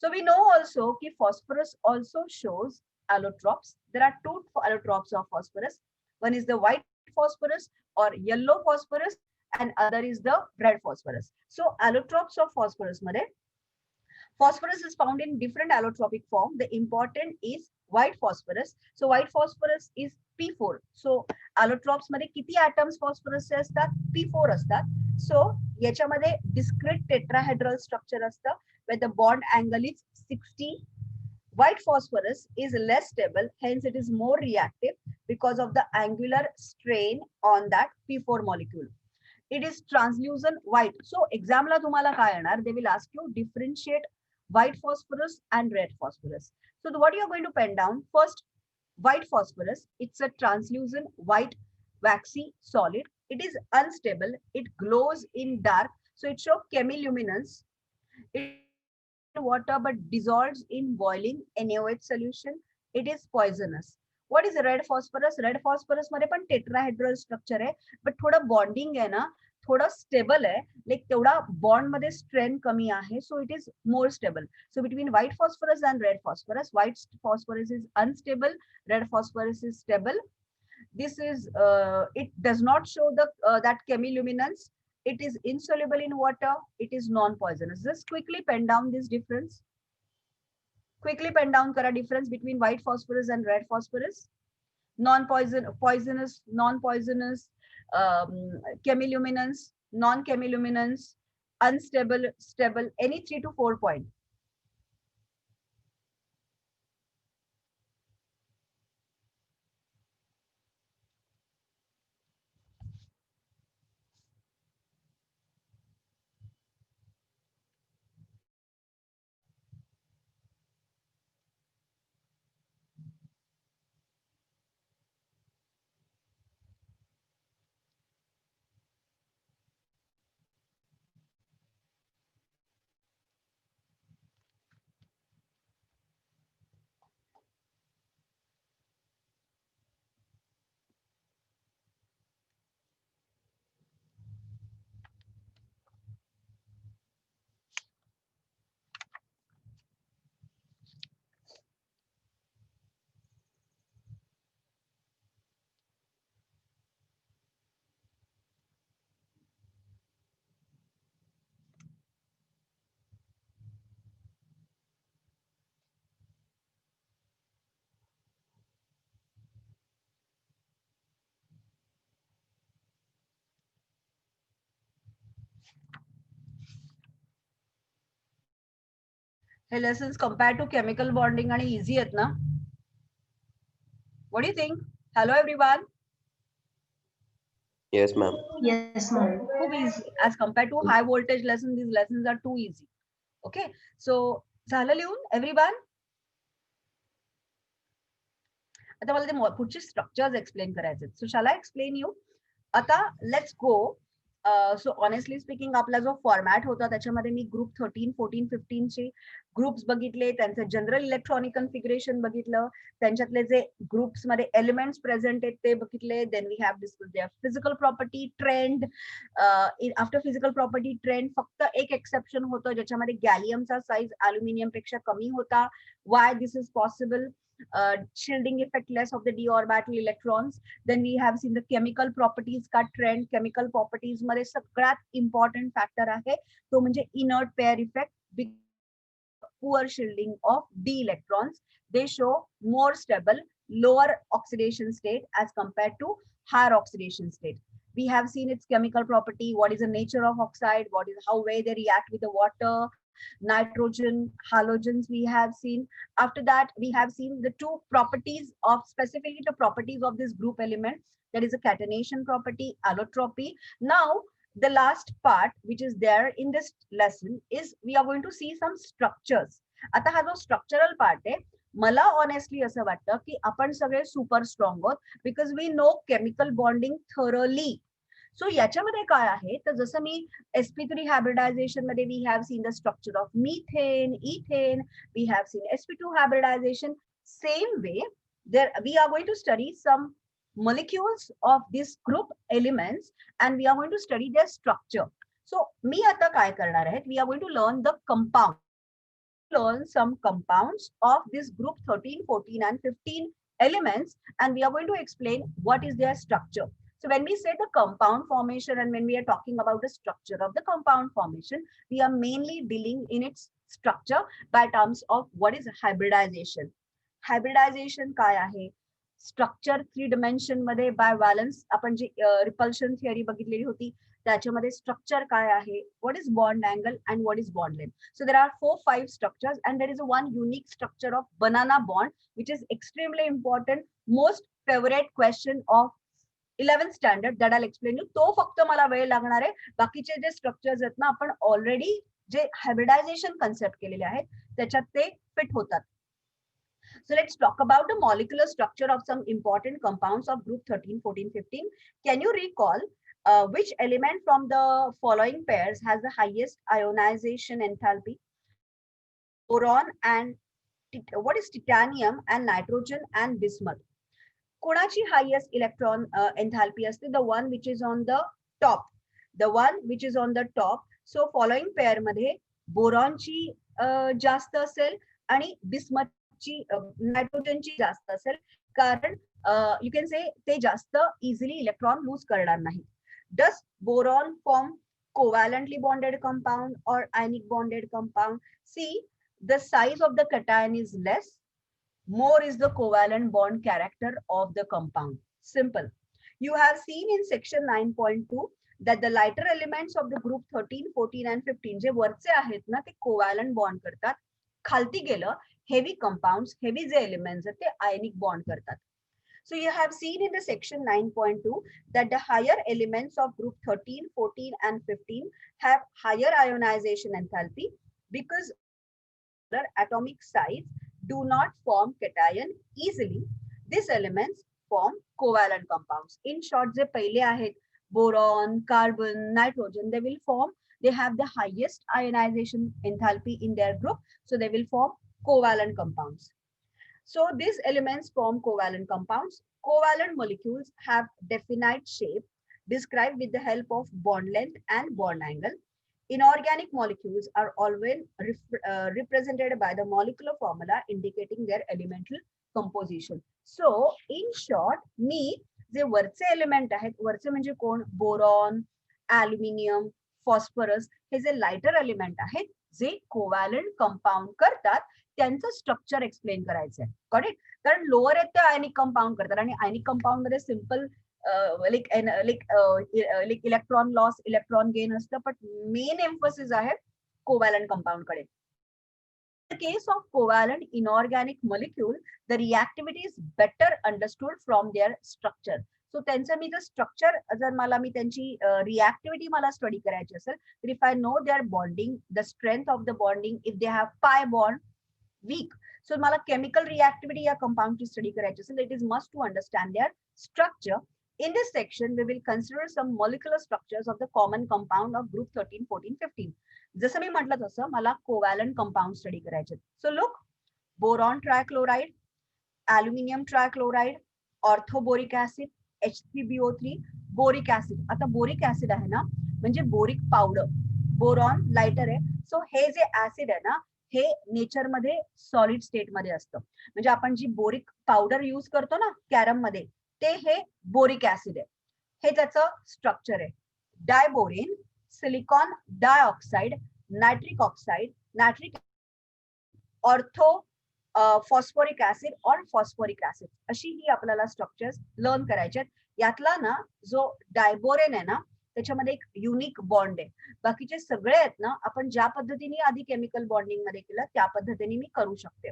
So we know also कि phosphorus also shows allotropes. There are two allotropes of phosphorus. One is the white phosphorus or yellow phosphorus, and other is the red phosphorus. So allotropes of phosphorus मध्ये, phosphorus is found in different allotropic form. The important is white phosphorus. So white phosphorus is P4. So allotropes मध्ये किती atoms phosphorus चे असतात? P4 असतात. So याच्यामध्ये discrete tetrahedral structure असतं, where the bond angle is 60. White phosphorus is less stable, hence it is more reactive because of the angular strain on that P4 molecule. It is translucent white. So exam ला तुम्हाला काय येणार? They will ask you differentiate white phosphorus and red phosphorus. So what you are going to pen down first, white phosphorus, it's a translucent white waxy solid. It is unstable. It glows in dark, so it shows chemiluminescence. It water but dissolves in boiling NaOH solution. It is poisonous. What is red phosphorus? Red phosphorus मध्ये पण tetrahedral structure आहे, but थोडं bonding आहे ना, थोडं stable आहे, like तेवढा bond मध्ये स्ट्रेंथ कमी आहे, सो it is more stable. So between white phosphorus and red phosphorus, white phosphorus is unstable, red phosphorus is stable. This is it does not show the that chemiluminescence. It is insoluble in water. It is non-poisonous. Just quickly pen down this difference. Quickly pen down kara difference between white phosphorus and red phosphorus. Poisonous, non-poisonous, chemiluminescence, non-chemiluminescence, unstable, stable. Any 3 to 4 point. हे lessons compare to chemical bonding आणि easy आहेत ना? What do you think? Hello everyone. Yes, ma'am. Yes, ma'am. खूप easy as compared to high voltage lesson. These lessons are too easy. Okay, so झालं लिहून everyone? आता मला ते पुढचे स्ट्रक्चर्स एक्सप्लेन करायचे. सो शाल आय एक्सप्लेन यू? आता let's go. So honestly speaking आपला जो फॉर्मॅट होता त्याच्यामध्ये मी ग्रुप 13, 14, 15 चे ग्रुप्स बघितले, त्यांचं जनरल इलेक्ट्रॉनिक कन्फिगरेशन बघितलं, त्यांच्यातले जे ग्रुप्स मध्ये एलिमेंट्स प्रेझेंट आहेत ते बघितले. Then we have discuss their physical property trend. After physical property trend फक्त एक एक्सेप्शन होतं ज्याच्यामध्ये गॅलियमचा साईज अल्युमिनियम पेक्षा कमी होता. Why this is possible? Shielding effect less of the d orbital electrons. Then we have seen the chemical properties का trend. Chemical properties मध्ये सगळ्यात important factor आहे तो म्हणजे inert pair effect. Poor shielding of d electrons. They show more stable, lower oxidation state as compared to higher oxidation state. We have seen its chemical property. What is the nature of oxide? What is how way they react with the water? Nitrogen, halogens we have seen. After that, we have seen the two properties of specifically the properties of this group element. That is a catenation property, allotropy. Now, the last part which is there in this lesson is we are going to see some structures. आता हा जो structural part आहे, मला honestly असं वाटतं की आपण सगळे सुपर स्ट्रॉंग आहोत because we know chemical bonding thoroughly. So याच्यामध्ये काय आहे तर जसं मी sp3 hybridization मध्ये we have seen the structure of methane, ethane, we have seen sp2 hybridization. Same way, there we are going to study some molecules of this group elements and we are going to study their structure. So मी आता काय करणार आहे, we are going to learn the compound. Learn some compounds of this group 13, 14 and 15 elements and we are going to explain what is their structure. So when we say the compound formation and when we are talking about the structure of the compound formation, we are mainly dealing in its structure by terms of what is hybridization. Hybridization काय आहे? Structure 3 dimension मध्ये by valence आपण जी repulsion theory बघितलेली होती त्याच्यामध्ये structure काय आहे? What is bond angle and what is bond length? So there are 4-5 structures and there is one unique structure of banana bond which is extremely important, most favorite question of 11th standard that I explain you. तो फक्त मला वेळ लागणार आहे. बाकीचे जे structures आहेत ना आपण ऑलरेडी जे हायब्रिडायझेशन कन्सेप्ट केलेले आहेत त्याच्यात ते फिट होतात. So let's talk about the molecular structure of some important compounds of group 13, 14, 15. Can you recall which element from the following pairs has the highest ionization enthalpy? Boron and what is titanium and nitrogen and bismuth. कोणाची highest electron एन्थॅल्पी असते? The one which is on the top. The one which is on the top. So following pair मध्ये बोरॉनची जास्त असेल आणि बिस्मथची नायट्रोजनची जास्त असेल कारण यू कॅन से ते जास्त इझिली इलेक्ट्रॉन लूज करणार नाही. Does boron form covalently bonded compound और ionic bonded compound? See, the size of the cation is less, more is the covalent bond character of the compound. Simple. You have seen in section 9.2 that the lighter elements of the group 13, 14 and 15 जे वरचे आहेत ना ते covalent bond करतात. खालती गेलं heavy compounds, heavy जे elements आहेत ते ionic bond करतात. So you have seen in the section 9.2 that the higher elements of group 13, 14 and 15 have higher ionization enthalpy because their atomic size do not form cation easily. These elements form covalent compounds. In short, जे पहिले आहेत boron, carbon, nitrogen, they will form, they have the highest ionization enthalpy in their group, so they will form covalent compounds. So these elements form covalent compounds. Covalent molecules have definite shape described with the help of bond length and bond angle. Inorganic molecules are always represented by the molecular formula indicating their elemental composition. So in short, मी जे वरचे element आहेत, वरचे म्हणजे कोण? Boron, aluminium, phosphorus, हे जे lighter element आहेत जे covalent compound करतात त्यांचं structure explain करायचं आहे. Got it? कारण लोअर आहेत ते आयनिक कंपाऊंड करतात आणि आयनिक कंपाऊंड मध्ये simple electron loss, electron gain असतं, पण मेन एम्फसिस आहे कोव्हॅलंट कंपाऊंड कडे. In the case of covalent inorganic molecule, the reactivity is better understood from their structure. So त्यांचं मी जर स्ट्रक्चर जर मला मी त्यांची रिॲक्टिव्हिटी मला स्टडी करायची असेल तर if I know their bonding, the strength of the bonding, if they have pi bond weak, so मला केमिकल रिॲक्टिव्हिटी या कंपाऊंडची स्टडी करायची असेल, it is must to understand their structure. In this section, we will consider some molecular structures of the common compound of group 13, 14, 15. जसं मी म्हटलं तसं मला कोवॅलंट compound study करायचे. So look, boron trichloride, aluminium trichloride, orthoboric acid, H3BO3, boric acid. आता boric acid आहे ना म्हणजे boric powder, boron lighter आहे. सो हे जे ऍसिड आहे ना हे नेचर मध्ये सॉलिड स्टेट मध्ये असतं. म्हणजे आपण जी बोरिक पावडर यूज करतो ना कॅरम मध्ये ते हे बोरिक ऍसिड आहे. हे त्याचं स्ट्रक्चर आहे. Diborane, silicon dioxide, nitric oxide, nitric, ortho phosphoric acid और फॉस्फोरिक ऍसिड, अशी ही आपल्याला स्ट्रक्चर्स लर्न करायचे आहेत. यातला ना जो डायबोरेन आहे ना त्याच्यामध्ये एक युनिक बॉन्ड आहे. बाकीचे सगळे आहेत ना आपण ज्या पद्धतीने आधी केमिकल बॉन्डिंग मध्ये केलं त्या पद्धतीने मी करू शकते.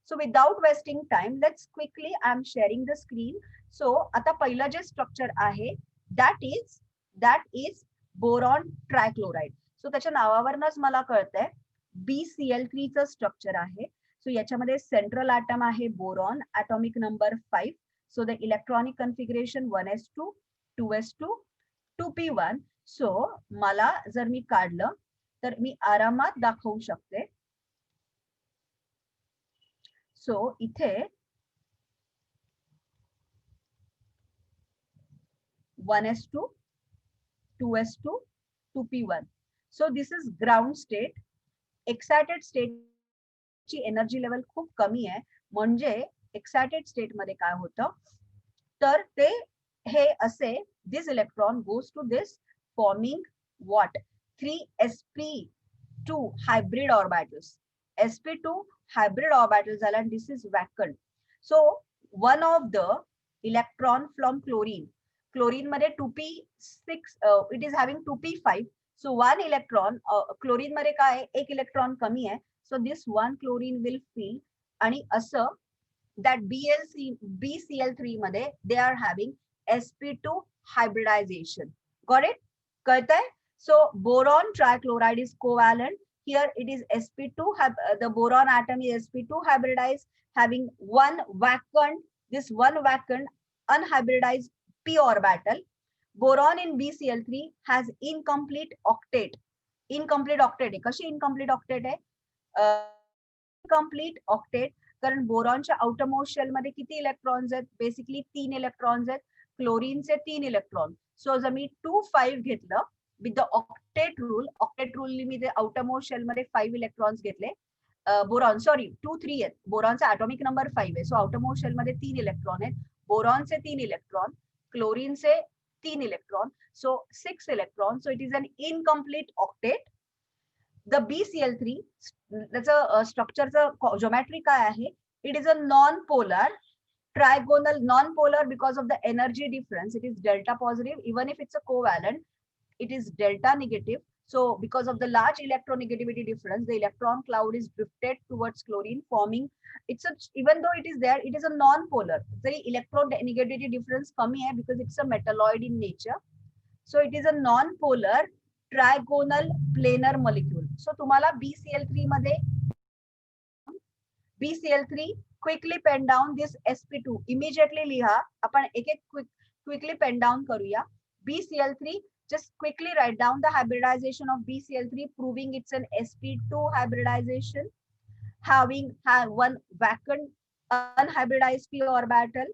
So without wasting time let's quickly I am sharing the screen. So आता पहिलं जे स्ट्रक्चर आहे that is boron trichloride. So त्याच्या नावावरनच मला कळतंय BCl3 चं स्ट्रक्चर आहे. सो याच्यामध्ये सेंट्रल ॲटम आहे boron, atomic number 5. So the electronic configuration 1s2, 2s2, 2p1. सो मला जर मी काढलं तर मी आरामात दाखवू शकते. सो इथे 1s2, 2s2, 2p1. So this is ground state. Excited state ची एनर्जी लेवल खूप कमी आहे. म्हणजे एक्सायटेड स्टेट मध्ये काय होतं तर ते हे असे this electron goes to this forming what 3sp2 hybrid orbitals. sp2 hybrid orbital झाला and this is vacant. So one of the electron from chlorine मध्ये 2p6, it is having 2p5. So one electron chlorine मध्ये काय एक electron कमी आहे. So this one chlorine will fill आणि असं that BCl3 मध्ये they are having sp2 hybridization. Got it? कळतंय? So boron trichloride is covalent. Here it is sp2, the boron atom is sp2 hybridized having one vacant, this one vacant unhybridized p orbital. Boron in BCl3 has incomplete octet. Incomplete octet आहे. कशी incomplete octet आहे? Incomplete octet कारण बोरॉनच्या outermost shell मध्ये किती electrons आहेत? Basically 3 electrons आहेत. क्लोरीनचे 3 electron. सो जर मी 2-5 घेतलं विथ द ऑक्टेट रूलनी मी ते आउटरमोस्ट शेल मध्ये 5 इलेक्ट्रॉन्स घेतले. बोरॉन सॉरी 2-3 आहेत. बोरॉनचा ॲटॉमिक नंबर 5 आहे. सो आउटरमोस्ट शेल मध्ये 3 इलेक्ट्रॉन आहेत. बोरॉनचे 3 इलेक्ट्रॉन, क्लोरीनचे 3 electron, so 6 electron. So it is an incomplete octet. The BCl3 त्याचं स्ट्रक्चरचं ज्योमेट्री काय आहे? It is a non polar trigonal, non-polar because of the energy difference. It is delta positive. Even if it's a covalent, it is delta negative. So because of the large electronegativity difference, the electron cloud is drifted towards chlorine, forming, it's a, even though it is there, it is a non-polar. Very electronegativity difference कमी है because it's a metalloid in nature. So it is a non-polar trigonal planar molecule. So तुम्हाला BCl3 मध्ये BCl3 quickly pen down this sp2. Immediately लिहा. आपण एक एक quickly pen down करूया. BCl3, just quickly write down the hybridization of BCl3 proving it's an sp2 hybridization having one vacant unhybridized p orbital,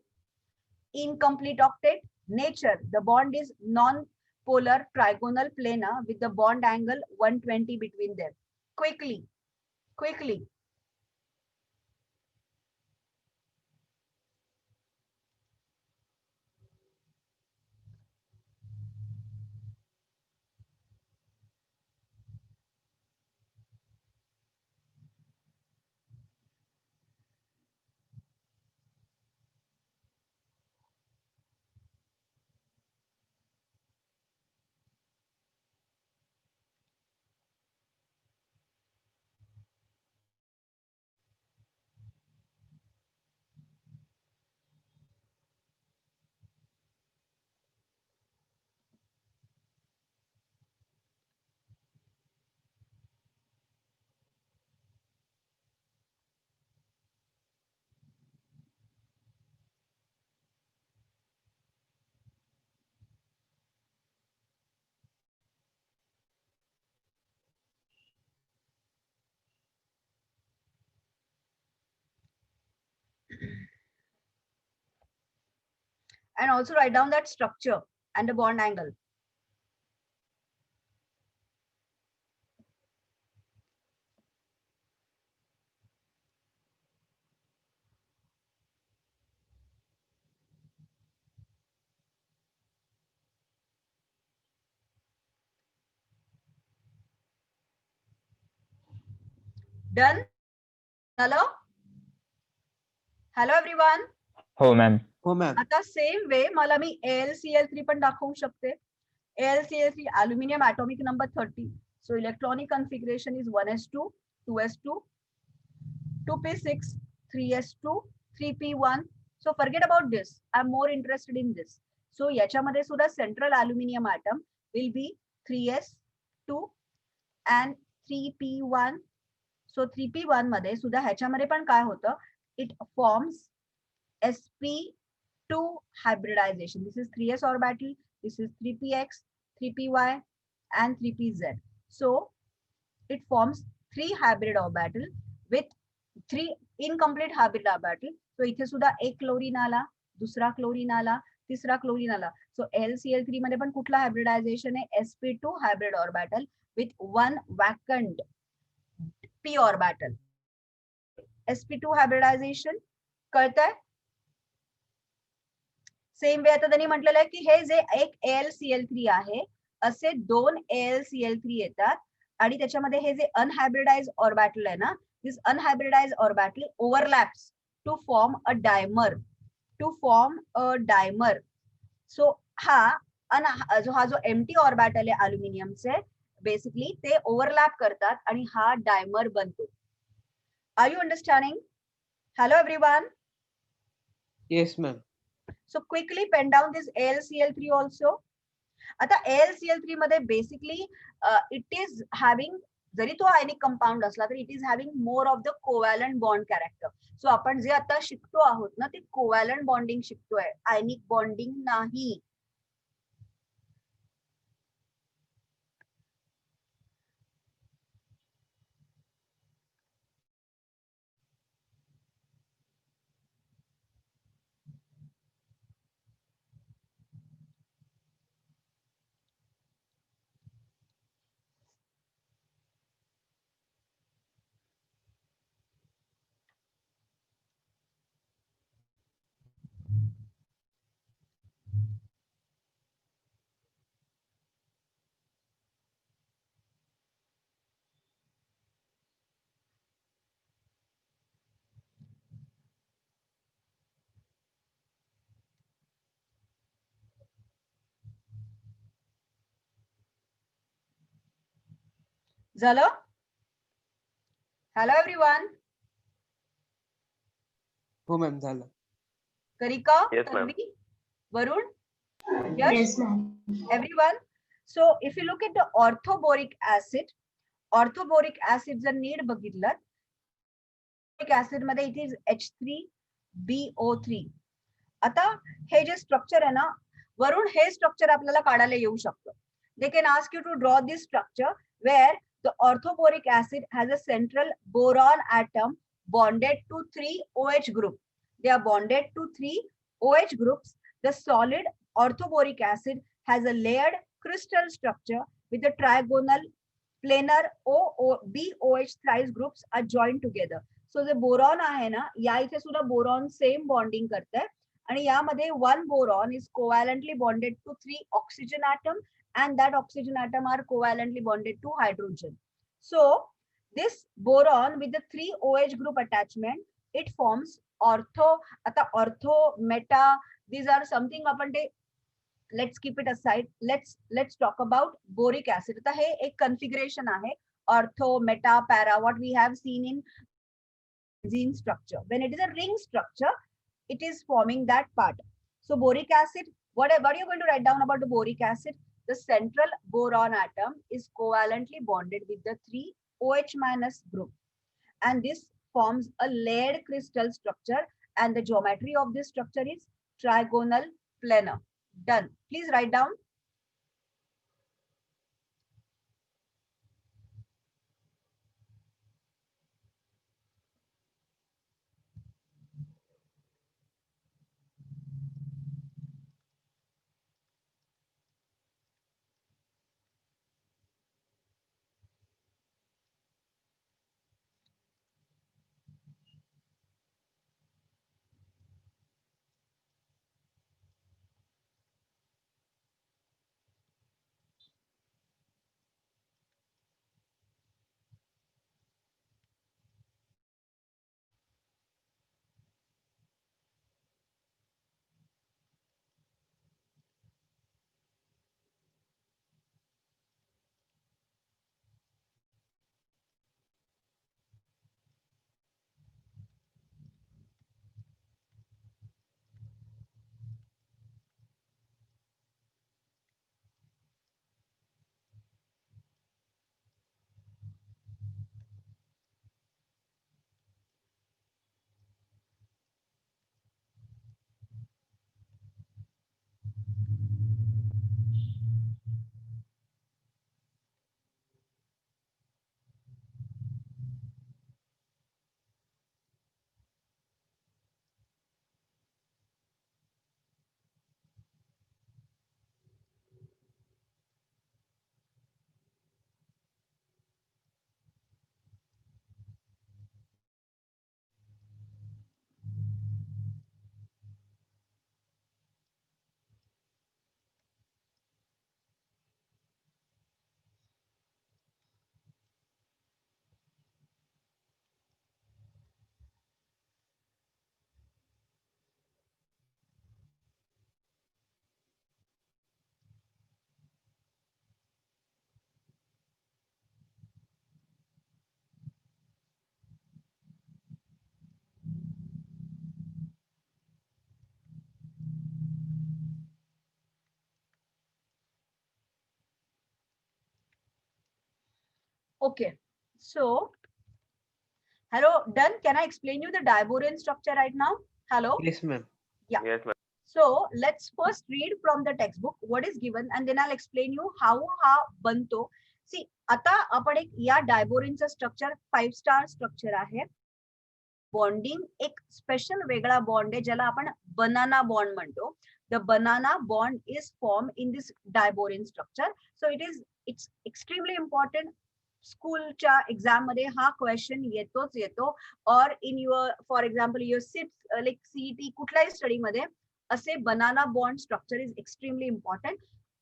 incomplete octet. Nature, the bond is non-polar trigonal planar with the bond angle 120 between them. Quickly. and also write down that structure and the bond angle. Done? Hello? Hello everyone. हो ma'am. हो ma'am. आता same way मला मी AlCl3 पण दाखवू शकते. AlCl3 aluminum atomic number 30. So electronic configuration is 1s2, 2s2, 2p6, 3s2, 3p1. So forget about this. I'm more interested in this. So याच्यामध्ये सुद्धा central aluminum atom will be 3s2 and 3p1. So 3p1 मध्ये सुद्धा ह्याच्यामध्ये पण काय होतं? It forms sp2 hybridization. This is 3s orbital, this is 3px, 3py and 3pz. So it forms 3 hybrid orbital with 3 incomplete hybrid orbital. So इथे सुद्धा एक chlorine आला, दुसरा क्लोरीन आला, तिसरा क्लोरीन आला. So LCl3 मध्ये पण कुठला hybridization आहे? sp2 hybrid orbital with 1 vacant p orbital. sp2 hybridization कळतंय? सेम वे आता त्यांनी म्हटलेलं आहे की हे जे एक AlCl3 आहे असे 2 AlCl3 येतात आणि त्याच्यामध्ये हे जे अनहायब्रिडाइज ऑर्बिटल आहे ना, this unhybridised orbital overlaps to form a dimer. So हा जो एम्प्टी ऑर्बिटल आहे अल्युमिनियमचे बेसिकली ते ओव्हरलॅप करतात आणि हा डायमर बनतो. Are you understanding? Hello everyone. Yes ma'am. So quickly pen down this AlCl3 also. आता AlCl3 मध्ये basically it is having, जरी तो आयनिक कंपाऊंड असला तरी it is having more of the covalent bond character. So आपण जे आता शिकतो आहोत ना ते covalent bonding शिकतोय, आयनिक बॉन्डिंग नाही. झालं? Hello everyone. हो मॅम झालं. करिका, Yes, ma'am. Tanvi, Varun, Yes, ma'am. everyone. So if you look at the orthoboric acid जर नीट बघितलं, boric acid मध्ये it is H3BO3. आता हे जे स्ट्रक्चर आहे ना वरून, हे स्ट्रक्चर आपल्याला काढायला येऊ शकतं. They can ask you to draw this structure where the orthoboric acid has a central boron atom bonded to 3 OH group. They are bonded to 3 OH groups. The solid orthoboric acid has a layered crystal structure with the trigonal planar BOH thrice groups are joined together. So the boron आहे ना, या इथे सुद्धा boron same bonding करते आणि यामध्ये 1 boron is covalently bonded to 3 oxygen atom and that oxygen atom are covalently bonded to hydrogen. So this boron with the 3 OH group attachment, it forms ortho, meta, these are something आपण ते, let's keep it aside. Let's talk about boric acid. आता हे एक configuration आहे, ortho, meta, para, what we have seen in benzene structure. When it is a ring structure, it is forming that part. So boric acid, what are you going to write down about the boric acid? The central boron atom is covalently bonded with the 3 OH minus group, and this forms a layered crystal structure, and the geometry of this structure is trigonal planar. Done. Please write down. Okay, so hello, done. Can I explain you the diborane structure right now? Hello. Yes, ma'am. Yeah. Yes, ma'am. So let's first read from the textbook what is given and then I'll explain you how हा बनतो. See, आता आपण एक या डायबोरिनचं structure 5 star structure आहे. Bonding एक special वेगळा बॉन्ड आहे ज्याला आपण बनाना बॉन्ड म्हणतो. The banana bond is form in this diborane structure. So it's extremely important. स्कूलच्या एक्झाम मध्ये हा क्वेश्चन येतोच येतो. और in your for example your sit like CET कुठल्याही स्टडी मध्ये असे banana bond structure is extremely important.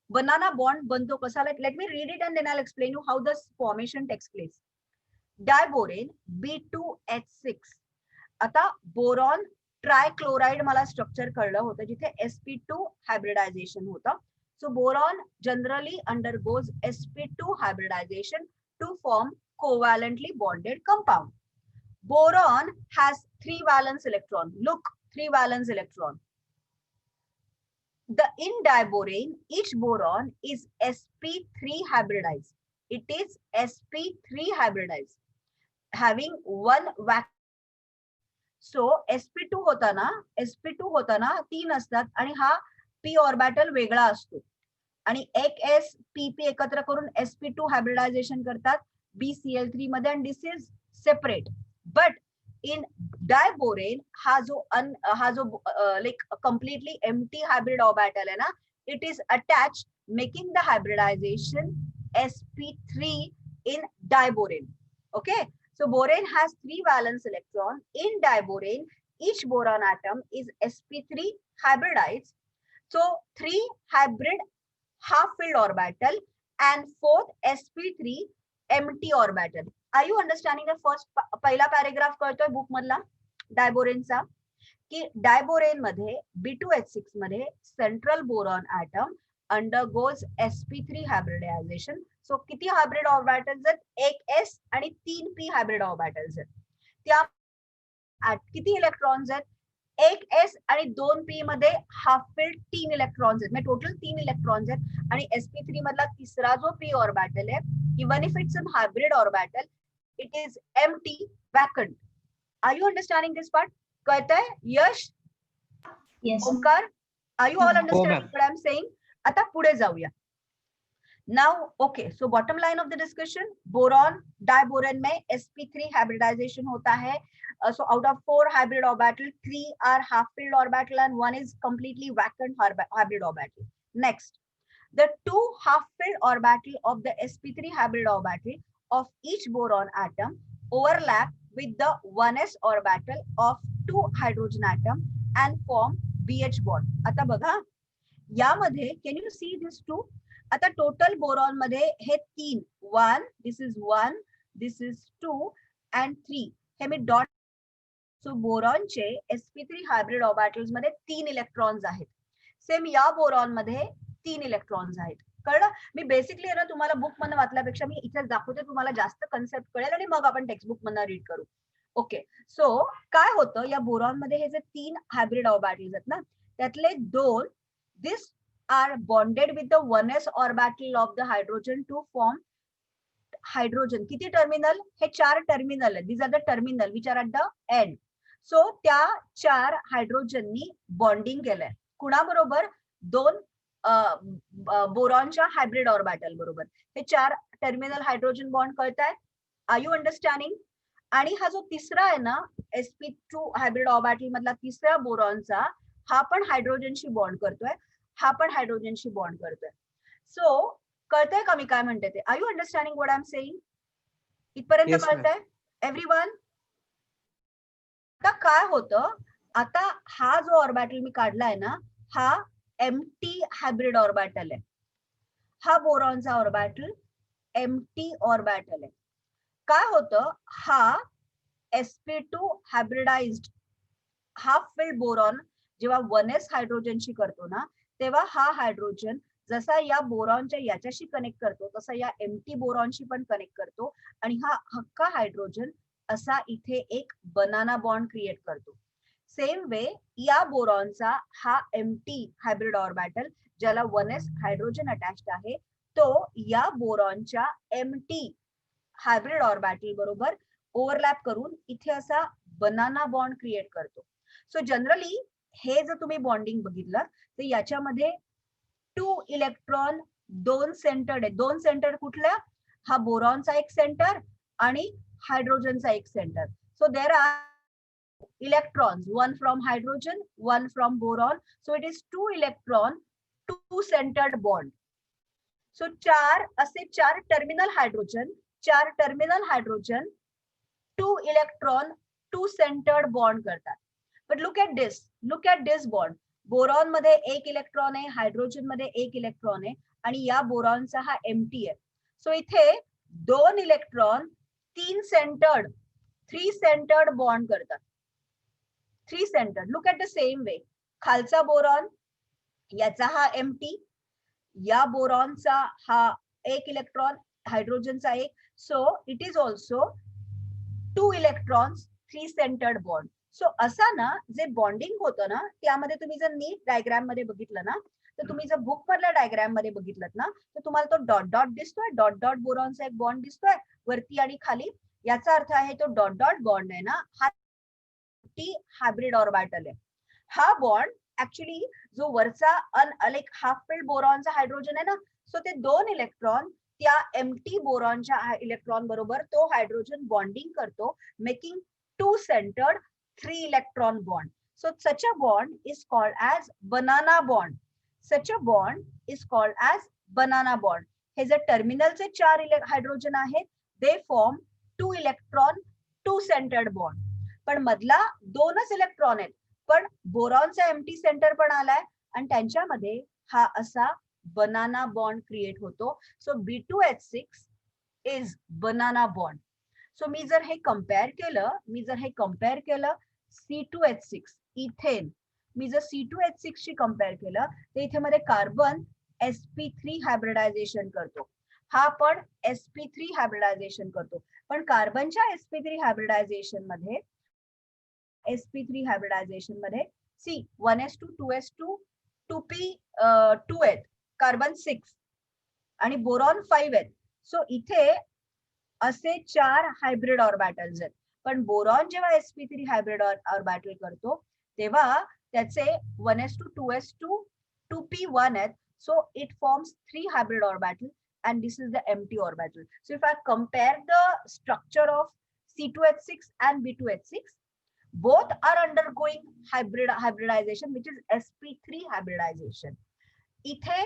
Banana bond बनतो कसा, like let me read it and then I will explain you how the formation takes place. Diborane B2H6. आता boron trichloride मला structure कळलं होतं जिथे sp2 हायब्रिडायझेशन होतं. So boron generally undergoes sp2 hybridisation to form covalently bonded compound. Boron has 3 valence electron. Look, 3 valence electron. In diborane, each boron is sp3 hybridized. It is sp3 hybridized, having one vacuum. So sp2 होता ना 3 असतात आणि हा p orbital वेगळा असतो आणि एक s pp एकत्र करून sp2 हायब्रिडायझेशन करतात BCl3 मध्ये and this is separate. But in diborane हा जो like completely empty hybrid orbital है ना, it is attached making the hybridization sp3 in diborane. Okay, so borane has 3 valence electron. In diborane, each boron atom is sp3 hybridized. So 3 hybrid half-filled orbital and 4th sp3 empty orbital. Are you understanding the first पहिला paragraph कळतोय book मधला डायबोरेनचा की diborane मध्ये B2H6 मध्ये central boron atom undergoes sp3 hybridisation. So किती hybrid orbitals आहेत, एक s आणि 3 p हायब्रिड ऑर्बिटल्स आहेत. त्या किती इलेक्ट्रॉन्स आहेत, एक s आणि 2 p मध्ये हाफ फिल्ड 3 इलेक्ट्रॉन्स आहेत, म्हणजे टोटल 3 इलेक्ट्रॉन्स आहेत. आणि sp3 मधला तिसरा जो p ऑर्बिटल आहे, even if it's un hybrid orbital, it is empty, vacant. Are you understanding this part? कळतंय यश? Yes. Omkar, are you all understanding ma'am. what I'm saying? आता पुढे जाऊया. Now, okay, so bottom line of the discussion, boron, diboron में sp3 hybridization होता है. So out of 4 hybrid orbital, 3 are half-filled orbital and 1 is completely vacant hybrid orbital. Next, the 2 half-filled orbital of the sp3 hybrid orbital of each boron atom overlap with the 1s orbital of 2 hydrogen atom and form BH bond. आता बघा यामध्ये can you see this 2? आता total boron मध्ये हे 3, 1, this is 1, this is 2 and 3 हे मी dot. So बोरॉनचे sp3 hybrid orbitals मध्ये 3 electrons आहेत. सेम या बोरॉन मध्ये 3 इलेक्ट्रॉन्स आहेत. कळलं? मी बेसिकली आहे ना तुम्हाला बुक मधून वाचल्यापेक्षा मी इथे दाखवते, तुम्हाला जास्त कन्सेप्ट कळेल आणि मग आपण टेक्स्टबुक मधून रीड करू. ओके, सो काय होतं या बोरॉन मध्ये हे जे 3 हायब्रिड ऑर्बिटल्स आहेत ना, त्यातले 2 this are bonded with the 1s orbital of the hydrogen to form hydrogen. किती टर्मिनल? हे 4 टर्मिनल आहेत. These are the terminal which are at the end. So त्या 4 हायड्रोजननी बॉन्डिंग केलंय. कुणाबरोबर? 2 बोरॉनच्या हायब्रिड ऑर्बिटल बरोबर. हे 4 टर्मिनल हायड्रोजन बॉन्ड कळतायत? Are you understanding? आणि हा जो तिसरा आहे ना sp2 हायब्रिड ऑर्बिटल मधला तिसरा बोरॉनचा, हा पण हायड्रोजनशी बॉन्ड करतोय, हा पण हायड्रोजनशी बॉन्ड करतोय. सो कळतंय का मी काय म्हणते ते? Are you understanding what I am saying? इथपर्यंत Yes, ma'am. कळतंय एव्हरीवन? आता काय होतं, आता हा जो ऑर्बिटल मी काढलाय ना, हा एम्प्टी हायब्रिड ऑर्बिटल आहे. हा बोरॉनचा ऑर्बिटल एम्प्टी ऑर्बिटल आहे. काय होतं, हा sp2 hybridised half filled boron जेव्हा 1s हायड्रोजनशी करतो ना, तेव्हा हा हायड्रोजन जसा या बोरॉनच्या याच्याशी कनेक्ट करतो तसा या एम्प्टी बोरॉनशी पण कनेक्ट करतो आणि हा हक्का हायड्रोजन असा इथे एक बनाना बॉन्ड क्रिएट करतो. सेम वे या बोरॉनचा हा एम्प्टी हायब्रिड ऑर्बिटल ज्याला 1s हायड्रोजन अटॅच्ड आहे, तो या बोरॉनच्या एम्प्टी हायब्रिड ऑर्बिटल बरोबर ओव्हरलॅप करून इथे असा बनाना बॉन्ड क्रिएट करतो. सो जनरली हे जर तुम्ही बॉन्डिंग बघितलं तर याच्यामध्ये 2 इलेक्ट्रॉन 2 सेंटर्ड आहे. 2 सेंटर कुठल्या? हा बोरॉनचा एक सेंटर आणि हायड्रोजनचा एक centre. So there are electrons, one from hydrogen, one from boron. So it is 2 electron, 2 centered bond. So चार असे 4 terminal hydrogen, 4 terminal hydrogen, 2 electron 2 centred bond करतात. But look at this bond. Boron मध्ये 1 electron आहे, hydrogen मध्ये 1 electron आहे आणि या बोरॉनचा हा एम्प्टी आहे. सो इथे 2 इलेक्ट्रॉन 3 सेंटर्ड बॉन्ड करतात. 3 centred. Look at the same way. खालचा बोरॉन याचा हा एम्प्टी, या बोरॉनचा हा 1 इलेक्ट्रॉन, हायड्रोजनचा 1. So it is also 2 electrons 3 centred bond. So असा ना जे बॉन्डिंग होतं ना त्यामध्ये तुम्ही जर नीट डायग्राम मध्ये बघितलं ना तर तुम्ही जर बुक मधल्या डायग्राम मध्ये बघितलं ना तर तुम्हाला तो डॉट डॉट दिसतोय. डॉट डॉट बोरॉनचा एक बॉन्ड दिसतोय वरती आणि खाली. याचा अर्थ आहे तो डॉट डॉट बॉन्ड आहे ना हा हायब्रिड ऑर्बिटल आहे. हा बॉन्ड ऍक्च्युली जो वरचा लाईक हाफ फिल्ड बोरॉनचा हायड्रोजन आहे ना सो ते 2 इलेक्ट्रॉन त्या एम्प्टी बोरॉनच्या इलेक्ट्रॉन बरोबर तो हायड्रोजन बॉन्डिंग करतो, making 2 centred 3 electron bond. So such a bond is called as banana bond. Such a bond is called as banana bond. हे जे टर्मिनलचे 4 हायड्रोजन आहेत they form 2 electron 2 centred bond. पण मधला 2च electron आहेत पण बोरॉनचा एम्प्टी सेंटर पण आलाय आणि त्यांच्यामध्ये हा असा बनाना बॉन्ड क्रिएट होतो. सो B2H6 इज बनाना बॉन्ड. सो मी जर हे कम्पेअर केलं C2H6 इथेन, मी जर C2H6 शी कम्पेअर केलं तर इथे मध्ये कार्बन sp3 हायब्रिडायझेशन करतो, हा पण sp3 हायब्रिडायझेशन करतो. पण कार्बनच्या sp3 हायब्रिडायझेशन मध्ये सी 1s2 2s2 2p2 आहेत, कार्बन 6 आणि बोरॉन 5 आहेत. सो इथे असे 4 हायब्रिड ऑर्बिटल्स आहेत. पण बोरॉन जेव्हा sp3 हायब्रिड ऑर्बिटल करतो तेव्हा त्याचे 1s2 2s2 2p1 आहेत. So it forms 3 hybrid orbital and this is the empty orbital. So if I compare the structure of C2H6 and B2H6, both are undergoing hybridization which is sp3 hybridization. इथे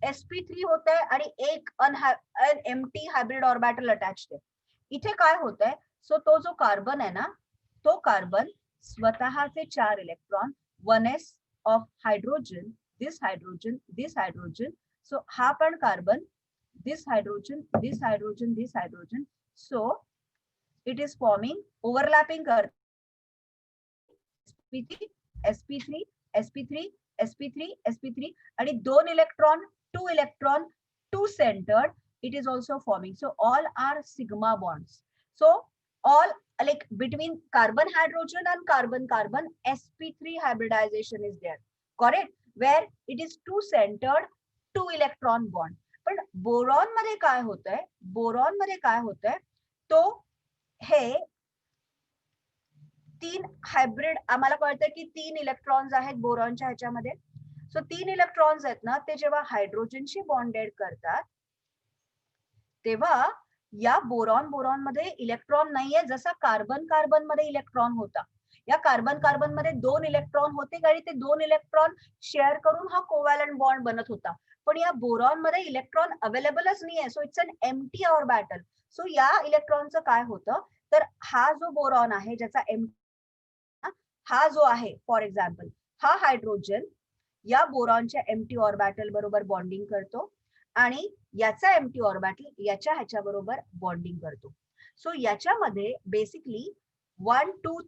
sp3 होत आहे आणि एक empty hybrid orbital attached आहे. इथे काय होत आहे? सो तो जो कार्बन आहे ना तो कार्बन स्वतःचे 4 electron 1s of hydrogen, this hydrogen, this hydrogen. So हा पण carbon, this hydrogen, this hydrogen, this hydrogen. So it is forming overlapping sp3 sp3 sp3 sp3 sp3 आणि 2 electron 2 electron 2 centered. It is also forming. So all are sigma bonds. So all like between carbon hydrogen and carbon carbon sp3 hybridization is there, correct, where it is 2 centered 2 electron bond. पण boron मध्ये काय होतंय तो हे 3 hybrid आम्हाला कळतंय की 3 electrons आहेत बोरॉनच्या ह्याच्यामध्ये. सो 3 इलेक्ट्रॉन्स आहेत ना ते जेव्हा हायड्रोजनशी बॉन्डेड करतात तेव्हा या बोरॉन मध्ये इलेक्ट्रॉन नाहीये जसा कार्बन मध्ये इलेक्ट्रॉन होता. या कार्बन मध्ये 2 इलेक्ट्रॉन होते आणि ते 2 इलेक्ट्रॉन शेअर करून हा कोव्हॅलंट बॉन्ड बनत होता. पण या बोरॉन मध्ये इलेक्ट्रॉन अवेलेबलच नाहीये. So it's an empty orbital. So या इलेक्ट्रॉनचं काय होतं तर हा जो बोरॉन आहे ज्याचा हा जो आहे फॉर एक्झाम्पल हा हायड्रोजन या बोरॉनच्या एम्प्टी ऑर्बिटल बरोबर बॉन्डिंग करतो आणि याचा एम्प्टी ऑर्बिटल याच्या ह्याच्या बरोबर बॉन्डिंग करतो. सो याच्यामध्ये बेसिकली 1 2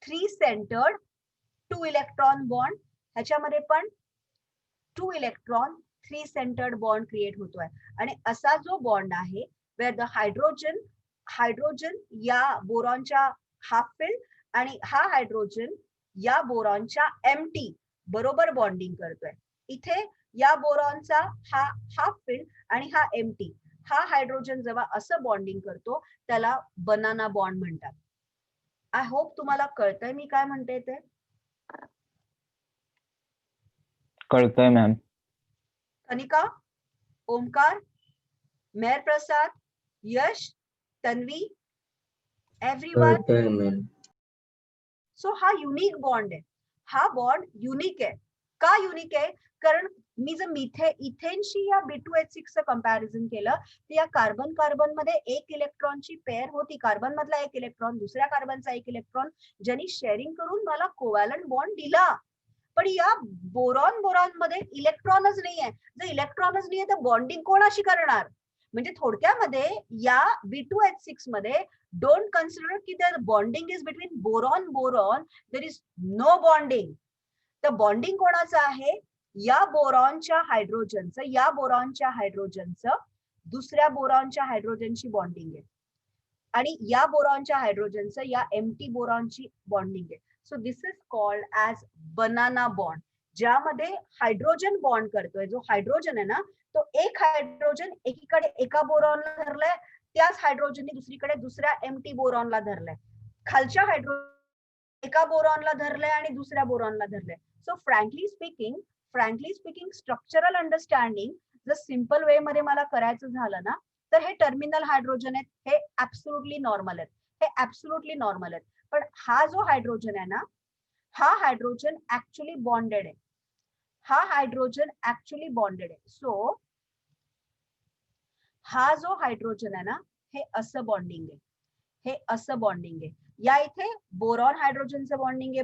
3 सेंटर्ड 2 इलेक्ट्रॉन बॉन्ड, ह्याच्यामध्ये पण 2 इलेक्ट्रॉन 3 सेंटर्ड बॉन्ड क्रिएट होतोय. आणि असा जो बॉन्ड आहे वेअर द हायड्रोजन या बोरॉनच्या हाफ फिल्ड आणि हा हायड्रोजन या बोरॉनच्या एम्प्टी बरोबर बॉन्डिंग करतोय. इथे या बोरॉनचा हा हाफ फिल्ड आणि हा एम्प्टी, हा हायड्रोजन जेव्हा असं बॉन्डिंग करतो त्याला बनाना बॉन्ड म्हणतात. आय होप तुम्हाला कळतंय मी काय म्हणते ते. कळतंय मॅम. कनिका, ओमकार, मेहर प्रसाद, यश, तन्वी, एव्हरीवन. सो हा युनिक बॉन्ड आहे. हा बॉन्ड युनिक आहे. का युनिक आहे? कारण मी जर इथेनशी या B2H6 कंपॅरिझन केलं तर या कार्बन कार्बन मध्ये एक इलेक्ट्रॉनची पेअर होती. कार्बन मधला एक इलेक्ट्रॉन दुसऱ्या कार्बनचा एक इलेक्ट्रॉन ज्यांनी शेअरिंग करून मला कोव्हॅलंट बॉन्ड दिला. पण या बोरॉन बोरॉन मध्ये इलेक्ट्रॉनच नाहीये. जर इलेक्ट्रॉनच नाहीये तर बॉन्डिंग कोणाशी करणार? म्हणजे थोडक्यामध्ये या B2H6 मध्ये डोंट कन्सिडर की the bonding is between boron boron, there is no bonding. तर बॉन्डिंग कोणाचं आहे? या बोरॉनच्या हायड्रोजनचं दुसऱ्या बोरॉनच्या हायड्रोजनशी बॉन्डिंग आहे आणि या बोरॉनच्या हायड्रोजनचं या एम्प्टी बोरॉनची बॉन्डिंग आहे. So this is called as banana bond, ज्यामध्ये हायड्रोजन बॉन्ड करतोय. जो हायड्रोजन आहे ना तो एक हायड्रोजन एकीकडे एका बोरॉनला धरलाय, त्याच हायड्रोजनने दुसरीकडे दुसऱ्या एम्प्टी बोरॉनला धरलाय. खालच्या हायड्रोजन एका बोरॉनला धरलाय आणि दुसऱ्या बोरॉनला धरलाय. सो फ्रँकली स्पीकिंग स्ट्रक्चरल अंडरस्टँडिंग जर सिंपल वे मध्ये मला करायचं झालं ना तर हे टर्मिनल हायड्रोजन आहेत, हे ऍब्सोल्युटली नॉर्मल आहेत. पण हा जो हायड्रोजन आहे ना, हा हायड्रोजन ऍक्च्युली बॉन्डेड आहे. सो हा जो हायड्रोजन आहे ना हे असं बॉन्डिंग आहे. या इथे बोरॉन हायड्रोजनचं बॉन्डिंग आहे,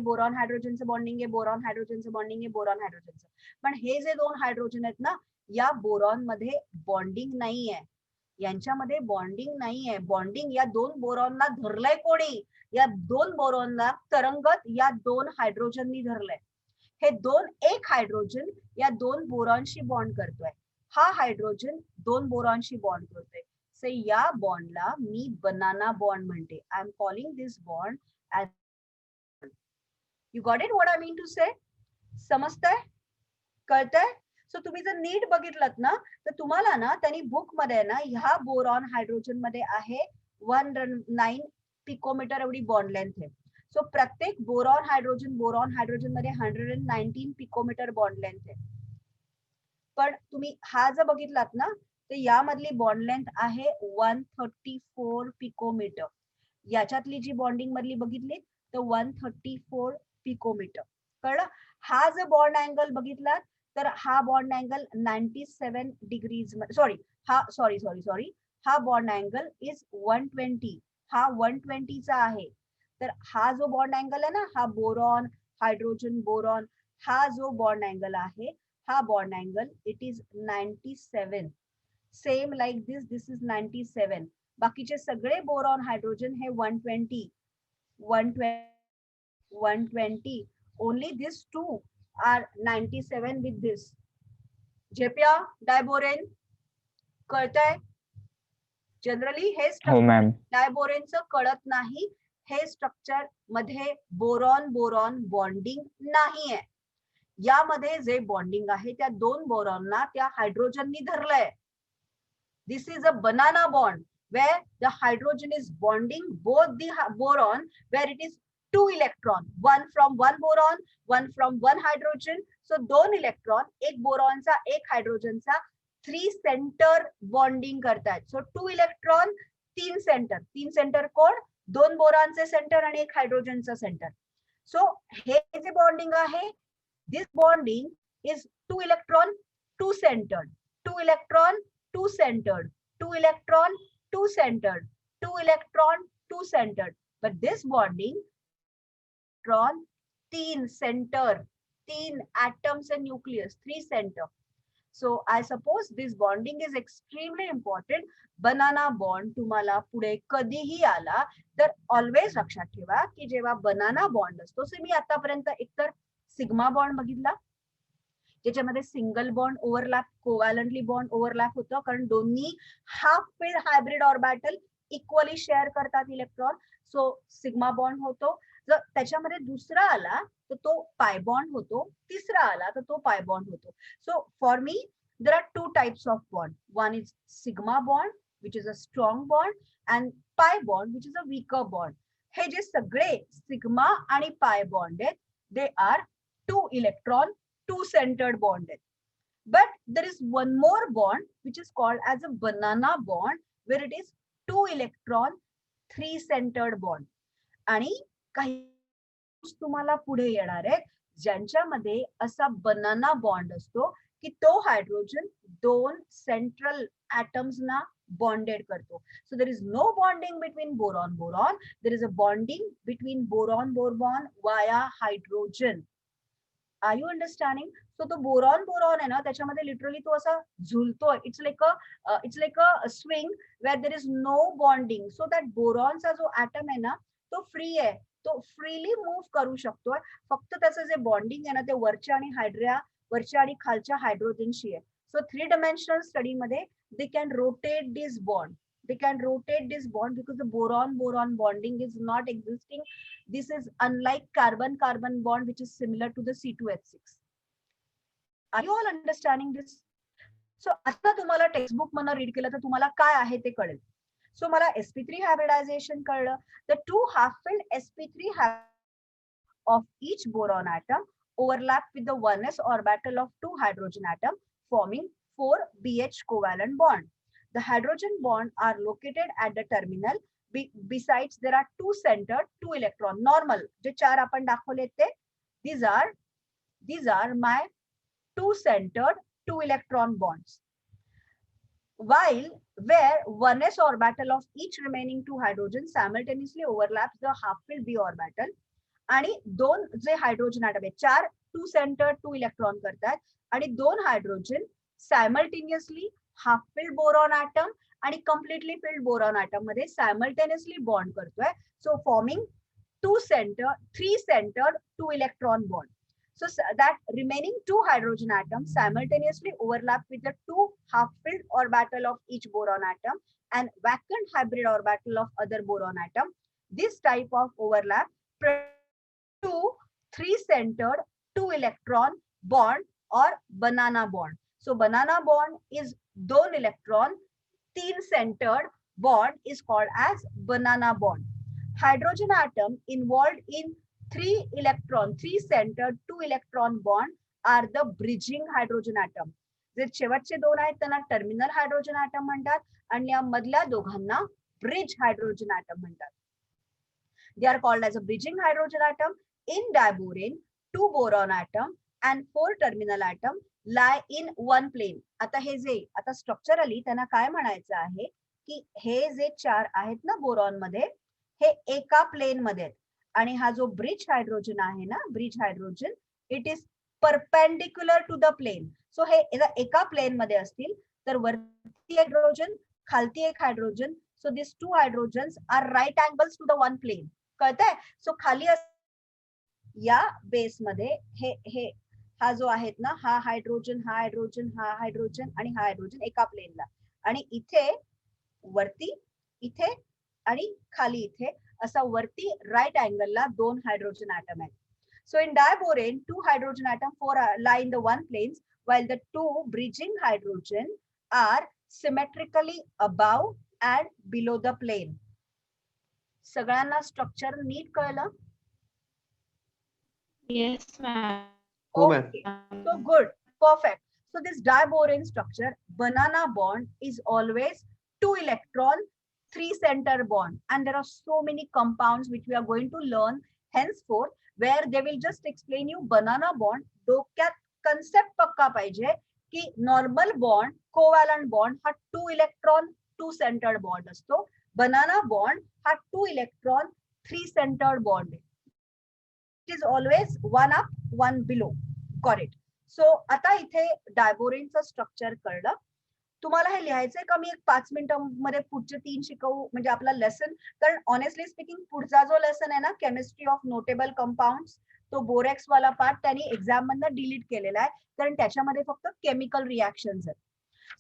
पण हे जे दोन हायड्रोजन आहेत ना या बोरॉन मध्ये बॉन्डिंग नाहीये. यांच्यामध्ये बॉन्डिंग नाहीये. बॉन्डिंग या दोन बोरॉनला धरलंय कोणी? या दोन बोरॉनला तरंगत या दोन हायड्रोजननी धरलंय. हे एक हायड्रोजन या दोन बोरॉनशी बॉन्ड करतोय. हा हायड्रोजन दोन बोरॉनशी बॉन्ड करतोय. सो या बॉन्डला मी बनाना बॉन्ड म्हणते. I am calling this bond as. You got it what I mean to say? समजतंय? कळतंय? सो तुम्ही जर नीट बघितलं ना तर तुम्हाला ना त्यांनी बुक मध्ये ना ह्या बोरॉन हायड्रोजन मध्ये आहे 109 पिकोमीटर एवढी बॉन्ड लेंथ आहे. सो प्रत्येक बोरॉन हायड्रोजन मध्ये 119 पिकोमीटर बॉन्ड लेंथ आहे. पण तुम्ही हा जर बघितलात ना तर यामधली बॉन्ड लेंथ आहे 134 पिकोमीटर. याच्यातली जी बॉन्डिंग मधली बघितली तर 134 पिकोमीटर. कळलं? हा जर बॉन्ड अँगल बघितला तर हा बॉन्ड अँगल 97 डिग्रीज सॉरी हा बॉन्ड अँगल इज 120. हा 120 चा आहे. तर हा जो बॉन्ड अँगल आहे ना, हा बोरॉन हायड्रोजन बोरॉन, हा जो बॉन्ड अँगल आहे हा bond angle it is 97. Same like this is 97. बाकीचे सगळे बोरॉन हायड्रोजन हे 120. Only these two are 97 with this. झेपिया डायबोरेन कळतंय? जनरली हे स्ट्रक्चर डायबोरेनचं कळत नाही. हे स्ट्रक्चर मध्ये बोरॉन बोरॉन बॉन्डिंग नाहीये. यामध्ये जे बॉन्डिंग आहे त्या दोन बोरॉनला त्या हायड्रोजननी धरलंय. This is a banana bond where the hydrogen is bonding both the boron, where it is 2 electron, one from one boron, one from one hydrogen. So दोन इलेक्ट्रॉन, एक बोरॉनचा एक हायड्रोजनचा 3 सेंटर बॉन्डिंग करतात. सो 2 इलेक्ट्रॉन 3 सेंटर. 3 सेंटर कोण? दोन बोरॉनचे centre आणि एक हायड्रोजनचं centre. सो हे जे bonding आहे, this bonding is 2 electron 2 centered, 2 electron 2 centered, 2 electron 2 centered, 2 electron 2 centered. But this bonding electron 3 center, 3 atoms and nucleus, 3 center. So I suppose this bonding is extremely important. Banana bond तुम्हाला पुढे कधीही आला तर always लक्षात ठेवा की जेव्हा बनाना bond असतो, मी आतापर्यंत एकतर सिग्मा बॉन्ड बघितला ज्याच्यामध्ये single bond overlap, covalently bond overlap होतं, कारण दोन्ही half fill hybrid orbital equally share करतात इलेक्ट्रॉन. सो सिग्मा बॉन्ड होतो. जर त्याच्यामध्ये दुसरा आला तर तो पाय बॉन्ड होतो, तिसरा आला तर तो पाय बॉन्ड होतो. So for me there are two types of bond. One is sigma bond, which is a strong bond, and pi bond, which is a weaker bond. हे जे सगळे सिग्मा आणि pi bond आहेत, they are two electron, two centered bond आहेत. But there is one more bond which is called as a banana bond, where it is two electron, three centered bond. आणि काही तुम्हाला पुढे येणार आहेत ज्यांच्यामध्ये असा बनाना बॉन्ड असतो की तो हायड्रोजन दोन सेंट्रल atoms ना bonded करतो. So there is no bonding between boron boron. There is a bonding between boron boron via hydrogen. Are you understanding? So तो boron boron आहे ना, त्याच्यामध्ये लिटरली तो असा झुलतोय. It's like a swing where there is no bonding. So that boron चा जो atom आहे ना, तो फ्री आहे. तो फ्रीली मूव्ह करू शकतोय. फक्त त्याचं जे बॉन्डिंग आहे ना, ते वरच्या आणि वरच्या आणि खालच्या हायड्रोजनशी आहे. So 3-dimensional study मध्ये they can rotate this bond. They can rotate this bond because the boron-boron bonding is not existing. This is unlike carbon-carbon bond, which is similar to the C2H6. Are you all understanding this? So आता तुम्हाला textbook मधनं read केलं तर तुम्हाला काय आहे ते कळेल. So मला sp3 hybridization कळलं. The two half-filled sp3 of each boron atom overlap with the 1s orbital of two hydrogen atom, forming 4BH covalent bond. The hydrogen bond are located at the terminal. Besides, there are two centered, two electron. Normal, जे चार आपण दाखवले ते, these are my two centered, two electron bonds. While where 1s orbital of each remaining two hydrogen simultaneously overlaps the half-filled b orbital. आणि दोन जे hydrogen atom आहेत, चार to centred two electron करतात आणि दोन hydrogen simultaneously half filled boron atom आणि completely filled boron atom मध्ये simultaneously bond करतोय. So forming three centred two electron bond. So that remaining two hydrogen atoms simultaneously overlap with the two half-filled orbital of each boron atom and vacant hybrid orbital of other boron atom. This type of overlap to three-centered two electron bond or banana bond. So banana bond is दोन electron, तीन centered bond is called as banana bond. Hydrogen atom involved in three centered two electron bond are the bridging hydrogen atom. जे शेवटचे दोन आहेत त्यांना terminal hydrogen atom म्हणतात आणि या मधल्या दोघांना ब्रिज हायड्रोजन ॲटम म्हणतात. They are called as a bridging hydrogen atom. In diborane, two boron atom and four terminal atom lie in one plane. आता स्ट्रक्चरली त्यांना काय म्हणायचं आहे की हे जे चार आहेत ना बोरॉन मध्ये, हे एका प्लेन मध्ये आहेत आणि हा जो ब्रिज हायड्रोजन आहे ना, bridge hydrogen, it is perpendicular to the plane. So हे एका प्लेन मध्ये असतील तर वरती हायड्रोजन, खालती एक hydrogen. So this two hydrogens are right angles to the one plane. कळतंय? सो खाली या बेस मध्ये हे हा जो आहेत ना, हा हायड्रोजन, हा हायड्रोजन, हा हायड्रोजन आणि हा हायड्रोजन एका प्लेनला, आणि इथे वरती इथे आणि खाली इथे असा वरती राईट अँगलला दोन हायड्रोजन ॲटम आहेत. So in diborane, two hydrogen atom lie in the one planes, while the two bridging hydrogen are symmetrically above and below the plane. सगळ्यांना स्ट्रक्चर नीट कळलं? Yes, ma'am. Okay, so good, perfect. So this diborane structure, banana bond, is always two electron, three center bond, and there are so many compounds which we are going to learn henceforth, where they will just explain you banana bond. डोक्यात concept पक्का पाहिजे की normal bond, covalent bond हा two electron two centred bond असतो. Banana bond हा two electron three centred bond आहे. It is always one up one below. Got it? So आता इथे डायबोरेनचं स्ट्रक्चर कळलं. तुम्हाला हे लिहायचंय का मी एक 5 मिनिटांमध्ये पुढचे 3 शिकवू, म्हणजे आपला लेसन? कारण ऑनेस्टली स्पीकिंग पुढचा जो लेसन आहे ना, केमिस्ट्री ऑफ नोटेबल कंपाऊंड्स, तो बोरेक्स वाला पार्ट त्यांनी एक्झाम मधनं डिलीट केलेला आहे, कारण त्याच्यामध्ये फक्त केमिकल रिॲक्शन्स आहेत.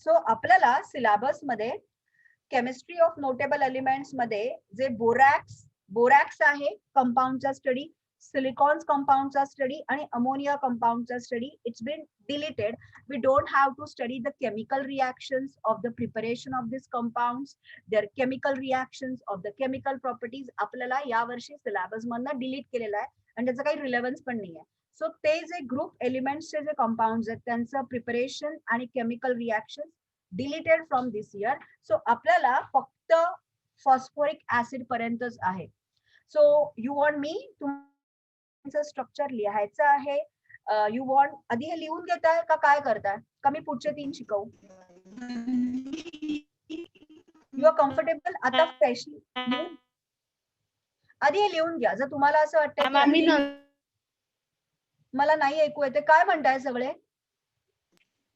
सो आपल्याला सिलेबस मध्ये केमिस्ट्री ऑफ नोटेबल एलिमेंट्स मध्ये जे बोरॅक्स आहे कंपाऊंडचा स्टडी, सिलिकॉन्स कंपाऊंडचा स्टडी आणि अमोनिया कंपाऊंडचा study it's been deleted. We don't have to study the chemical reactions of the preparation of this compounds, their chemical reactions of the chemical properties आपल्याला यावर्षी syllabus मधनं delete केलेला आहे आणि त्याचा काही रिलेव्हन्स पण नाही आहे. सो ते जे ग्रुप एलिमेंट्सचे जे कंपाऊंड्स आहेत त्यांचं प्रिपरेशन आणि chemical reaction deleted from this year. So आपल्याला फक्त फॉस्फोरिक ऍसिड पर्यंतच आहे. सो यू वॉन्ट मी तुमचं स्ट्रक्चर लिहायचं आहे, यू वॉन्ट आधी हे लिहून घेताय का काय करताय, का मी पुढचे 3 शिकवू? यू आर कम्फर्टेबल आता फ्रेशली आधी हे लिहून घ्या. जर तुम्हाला असं वाटतं मला नाही ऐकू येते, काय म्हणताय सगळे?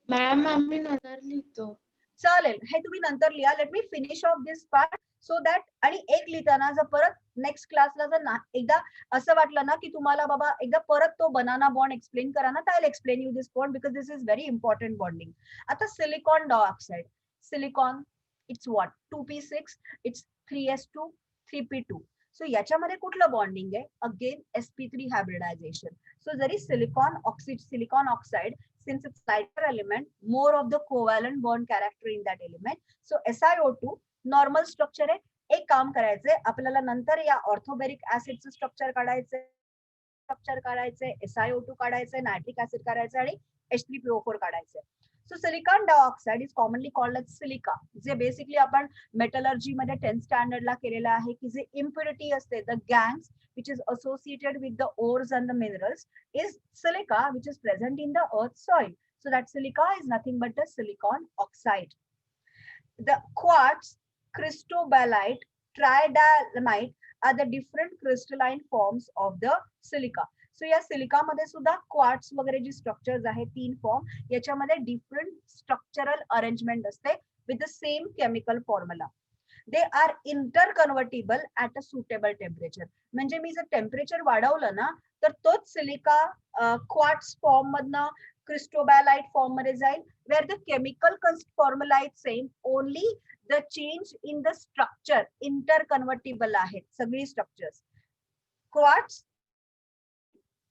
मॅम आम्ही नंतर लिहितो. चालेल, हे तुम्ही नंतर लिहा. Let me finish off this part so that. आणि एक लिहिताना जर परत नेक्स्ट क्लासला जर एकदा असं वाटलं ना की तुम्हाला बाबा एकदा परत तो बनाना बॉन्ड एक्सप्लेन करा ना, तर I will explain you this bond because this is very important bonding. आता silicon dioxide, silicon it's what 2p6, it's 3s2 3p2. So याच्यामध्ये कुठलं बॉन्डिंग आहे? Again sp3 hybridisation. सो जरी silicon oxide since it's lighter element, more of the covalent bond character in that element. So SiO2 normal structure आहे. एक काम करायचंय आपल्याला, नंतर या ऑर्थोबेरिक ऍसिडचं स्ट्रक्चर काढायचंय, SiO2 काढायचंय, नायट्रिक ऍसिड काढायचं आणि H3PO4 काढायचंय. So silicon dioxide is commonly called as silica, जे बेसिकली आपण मेटलर्जी मध्ये 10th स्टँडर्डला केलेलं आहे की जे इम्प्युरिटी असते, the gangues which is associated with the ores and the minerals is silica which is present in the earth soil. So that silica is nothing but the silicon oxide. The quartz, cristobalite, tridacite are the different crystalline forms of the silica. So या silica मध्ये सुद्धा quartz वगैरे जी structures आहे 3 form, याच्यामध्ये different structural arrangement असते with the same chemical formula. They are interconvertible at a suitable temperature. म्हणजे मी जर टेम्परेचर वाढवलं ना तर तोच सिलिका क्वार्ट्स फॉर्म मधनं क्रिस्टोबॅलाइट फॉर्म मध्ये जाईल, where the chemical formula is same, only the change in the structure interconvertible आहेत सगळी structures. Quartz,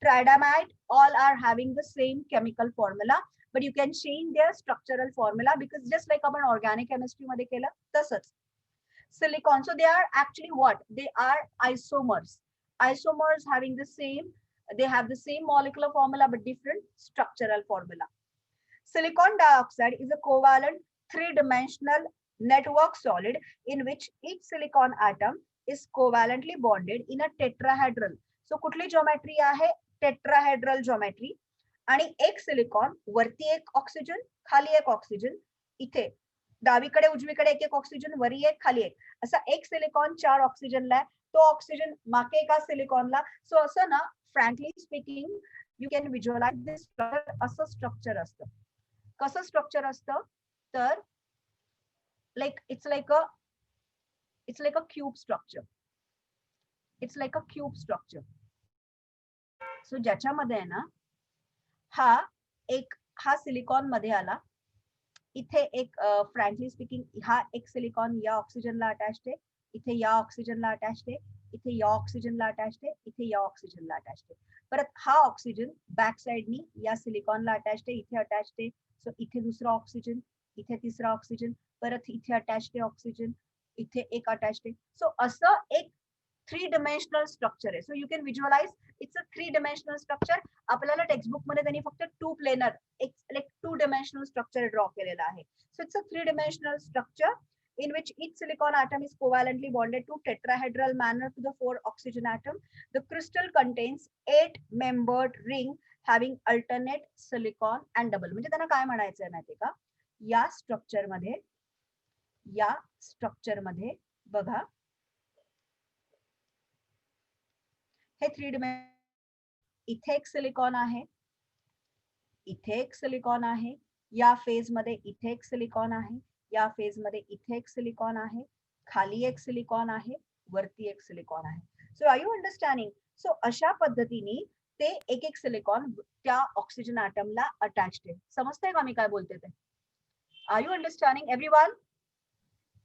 tridamite all are having the same chemical formula, but you can change their structural formula because just like आपण organic chemistry मध्ये केलं तसंच. Silicon, so they are actually what? They are isomers. Isomers having the same, they have the same molecular formula but different structural formula. Silicon dioxide is a covalent 3-dimensional network solid in which each silicon atom is covalently bonded in a tetrahedral. So कुठली geometry आहे? Tetrahedral geometry. आणि एक silicon वरती एक oxygen, खाली एक oxygen, इथे डावीकडे उजवीकडे एक एक ऑक्सिजन, वरी एक खाली एक, असा एक सिलिकॉन 4 ऑक्सिजनला आहे, तो ऑक्सिजन मागे एका सिलिकॉनला. सो असं ना frankly speaking you can visualise this structure. असं स्ट्रक्चर असतं. कसं स्ट्रक्चर असतं तर it's like a cube structure. It's like a cube structure. So ज्याच्यामध्ये आहे ना हा सिलिकॉन मध्ये आला, इथे एक फ्रँकली स्पीकिंग हा एक सिलिकॉन या ऑक्सिजनला अटॅच्ड आहे, इथे या ऑक्सिजनला अटॅच्ड आहे, इथे या ऑक्सिजनला अटॅच्ड आहे, इथे या ऑक्सिजनला अटॅच्ड आहे. परत हा ऑक्सिजन बॅक साइडनी या सिलिकॉनला अटॅच्ड आहे, इथे अटॅच्ड आहे. सो इथे दुसरा ऑक्सिजन, इथे तिसरा ऑक्सिजन, परत इथे अटॅच्ड आहे ऑक्सिजन, इथे एक अटॅच्ड आहे. सो असं एक 3-dimensional स्ट्रक्चर आहे. So you can visualise it's a 3-dimensional structure. आपल्याला टेक्स्टबुक मध्ये त्यांनी फक्त 2 प्लेनर एक 2-dimensional स्ट्रक्चर ड्रॉ केलेला आहे. सो it's a 3-dimensional structure in which each silicon atom is covalently bonded to tetrahedral manner to the 4 oxygen atom. The crystal contains 8-membered ring having alternate silicon and double. म्हणजे त्यांना काय म्हणायचंय माहितीये का, या structure मध्ये बघा हे 3-dimensional. इथे एक सिलिकॉन आहे, इथे एक सिलिकॉन आहे, या फेज मध्ये इथे एक सिलिकॉन आहे, या फेज मध्ये इथे एक सिलिकॉन आहे, खाली एक सिलिकॉन आहे, वरती एक सिलिकॉन आहे. सो आर यू अंडरस्टँडिंग? सो अशा पद्धतीने ते एक एक सिलिकॉन त्या ऑक्सिजन ॲटमला अटॅच्ड आहे. समजतंय का मी काय बोलते ते? Are you understanding everyone?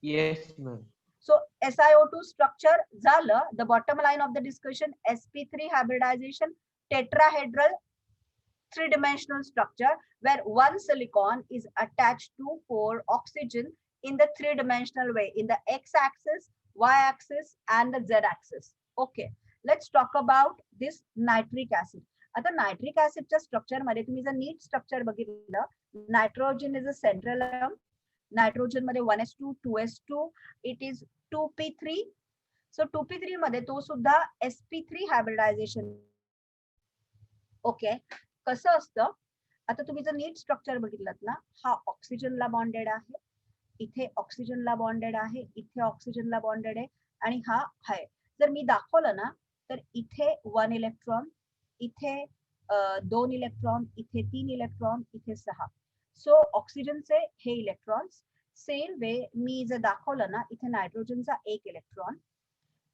Yes ma'am. So SiO2 structure झालं. The bottom line of the discussion, sp3 hybridization, tetrahedral 3-dimensional structure where one silicon is attached to 4 oxygen in the 3-dimensional way, in the x-axis, y-axis and the z-axis. Okay, let's talk about this nitric acid. आता nitric ऍसिडच्या structure मध्ये तुम्ही जर NEET structure बघितलं, nitrogen is a central atom, nitrogen मध्ये 1s2 2s2, it is 2p3. So 2p3 मध्ये तो सुद्धा sp3 hybridisation. Okay, कसं असतं, आता तुम्ही जर नीट स्ट्रक्चर बघितलं ना, हा ऑक्सिजनला बॉन्डेड आहे, इथे ऑक्सिजनला बॉन्डेड आहे, इथे ऑक्सिजनला बॉन्डेड आहे आणि हा आहे. जर मी दाखवलं ना तर इथे 1 इलेक्ट्रॉन, इथे 2 इलेक्ट्रॉन, इथे 3 इलेक्ट्रॉन, इथे 6. सो ऑक्सिजनचे हे इलेक्ट्रॉन्स. सेम वे मी जर दाखवलं ना, इथे नायट्रोजनचा 1 इलेक्ट्रॉन,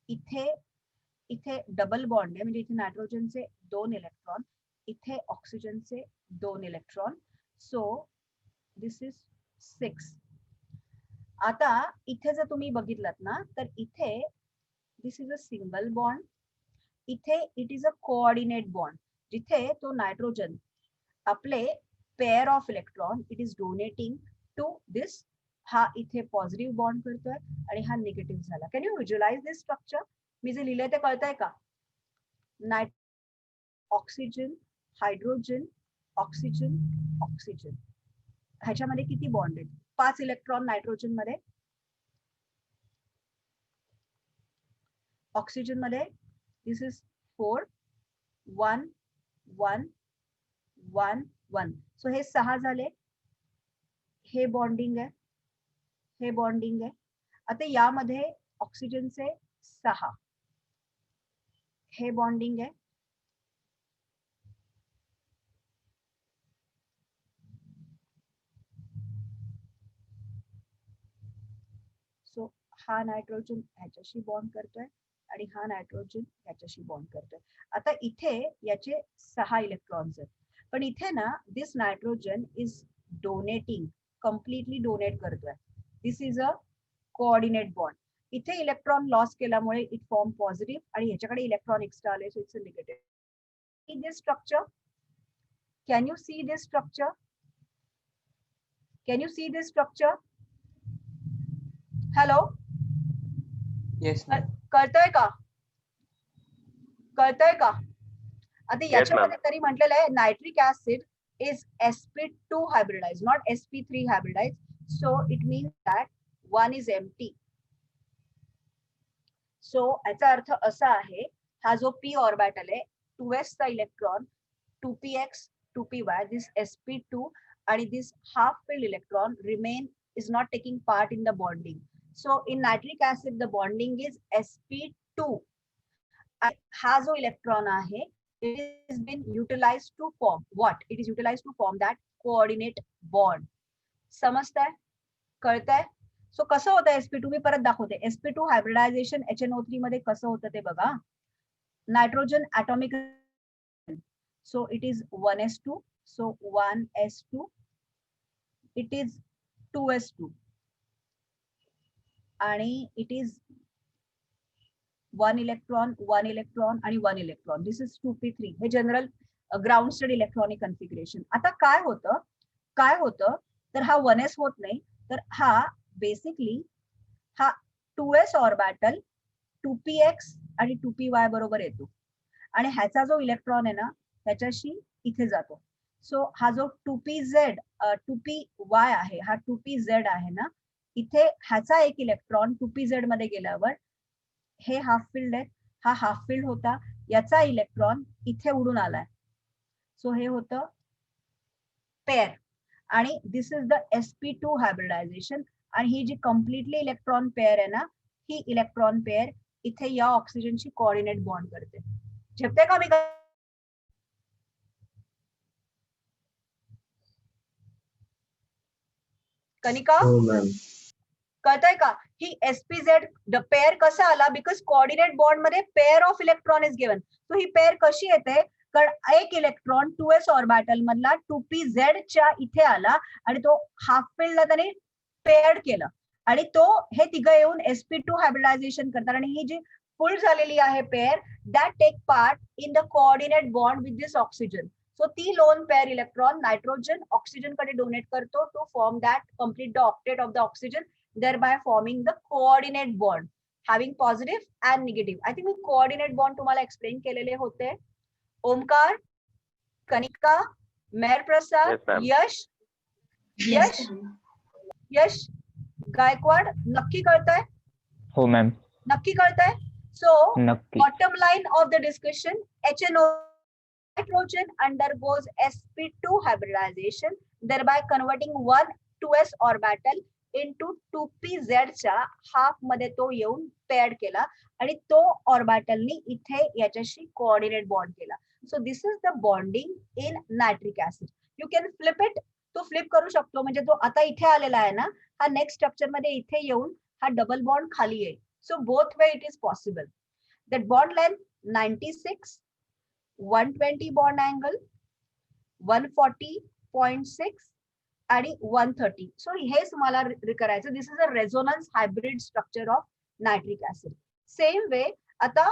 इथे डबल बॉन्ड आहे म्हणजे इथे नायट्रोजनचे 2 इलेक्ट्रॉन, इथे ऑक्सिजनचे 2 इलेक्ट्रॉन. So this is 6. आता इथे जर तुम्ही बघितलात ना तर इथे this is a single bond, इथे it is a coordinate bond, जिथे तो नायट्रोजन आपले pair of electron it is donating to this. हा इथे पॉझिटिव्ह बॉन्ड करतोय आणि हा निगेटिव्ह झाला. Can you visualise this structure? मी जे लिहिलंय ते कळतंय का? Oxygen, hydrogen, oxygen, oxygen. ह्याच्यामध्ये किती बॉन्ड आहेत? 5 इलेक्ट्रॉन नायट्रोजन मध्ये, ऑक्सिजन मध्ये दिस इज 4 1 1 1 1. सो हे 6 झाले. हे बॉन्डिंग आहे, हे बॉन्डिंग आहे. आता यामध्ये ऑक्सिजनचे 6, हे बॉन्डिंग आहे. सो हा नायट्रोजन ह्याच्याशी बॉन्ड करतोय आणि हा नायट्रोजन ह्याच्याशी बॉन्ड करतोय. आता इथे याचे 6 इलेक्ट्रॉन्स आहेत, पण इथे ना this nitrogen is donating, completely donate करतोय. This is a coordinate bond. इथे इलेक्ट्रॉन लॉस केल्यामुळे इट फॉर्म पॉझिटिव्ह आणि ह्याच्याकडे इलेक्ट्रॉन एक्स्ट्रा आले, so it's a negative. See this structure? Can you see this structure? Can you see this structure? Hello, yes ma'am. कळतंय का? कळतंय का? आता याच्यामध्ये तरी म्हटलेलं आहे nitric acid is sp2 hybridized, not sp3 hybridized. So it means that one is empty. So याचा अर्थ असा आहे, हा जो p ऑर्बिटल आहे 2s चा electron 2px 2py, this sp2 आणि this half filled electron remain is not taking part in the bonding. So in nitric acid the bonding is sp2. हा जो इलेक्ट्रॉन आहे it is been utilized to form what? It is utilized to form that coordinate bond. समजतंय? कळतंय? सो कसं होतं sp2? मी परत दाखवते. sp2 hybridisation HNO3 मध्ये कसं होतं ते बघा. Nitrogen atomic, so it is 1s2, so 1s2, it is 2s2 आणि it is 1 इलेक्ट्रॉन 1 इलेक्ट्रॉन आणि 1 इलेक्ट्रॉन. This is 2p3. हे general ground state electronic configuration. आता काय होतं तर हा 1s होत नाही, तर हा बेसिकली हा 2s ऑर्बिटल 2px आणि 2py बरोबर येतो आणि ह्याचा जो इलेक्ट्रॉन आहे ना त्याच्याशी इथे जातो. सो हा जो 2pz 2py आहे, हा 2pz आहे ना, इथे ह्याचा एक इलेक्ट्रॉन 2pz मध्ये गेल्यावर हे हाफ फिल्ड आहे, हा हाफ फिल्ड होता, याचा इलेक्ट्रॉन इथे उडून आलाय. सो हे होतं पेअर आणि this is the sp2 hybridisation. आणि ही जी कम्प्लिटली इलेक्ट्रॉन पेअर आहे ना, ही इलेक्ट्रॉन पेअर इथे या ऑक्सिजनशी कोऑर्डिनेट बॉन्ड करते. झेपते का मी? कनिका कळतंय का? ही sp2 पेअर कसा आला? बिकॉज कोऑर्डिनेट बॉन्ड मध्ये pair of electron is given. So he pair कशी येते? कारण एक इलेक्ट्रॉन 2s ऑर्बिटल मधला 2pz च्या इथे आला आणि तो हाफ फिल्डला त्याने पेअर्ड केलं आणि तो हे तिघं येऊन sp2 हायब्रिडायझेशन करतात आणि ही जी फुल झालेली आहे pair that take part in the coordinate bond with this oxygen. So ती lone pair electron nitrogen oxygen कडे डोनेट करतो to form that complete the octet of the oxygen, thereby forming the coordinate bond having positive and negative. I think me coordinate bond तुम्हाला explain केलेले होते. ओमकार, कनिका, मेहर प्रसाद, Yes, ma'am. यश, यश, यश गायकवाड, नक्की कळतंय? हो ma'am, नक्की कळतंय? सो नक्की. bottom line of the discussion, HNO nitrogen undergoes sp2 hybridization, thereby converting one 2s orbital into 2pz च्या हाफ मध्ये तो येऊन पेअर्ड केला आणि तो ऑर्बिटलनी इथे याच्याशी कोऑर्डिनेट बॉन्ड केला. So this is the bonding in nitric acid. You can flip it. तो फ्लिप करू शकतो म्हणजे तो आता इथे आलेला आहे ना, हा नेक्स्ट स्ट्रक्चर मध्ये इथे येऊन हा डबल बॉन्ड खाली येईल. So both way it is possible. That bond length 96, 120 bond angle, 140.6 आणि 130. सो हे तुम्हाला करायचं. This is a resonance hybrid structure of nitric acid. Same way आता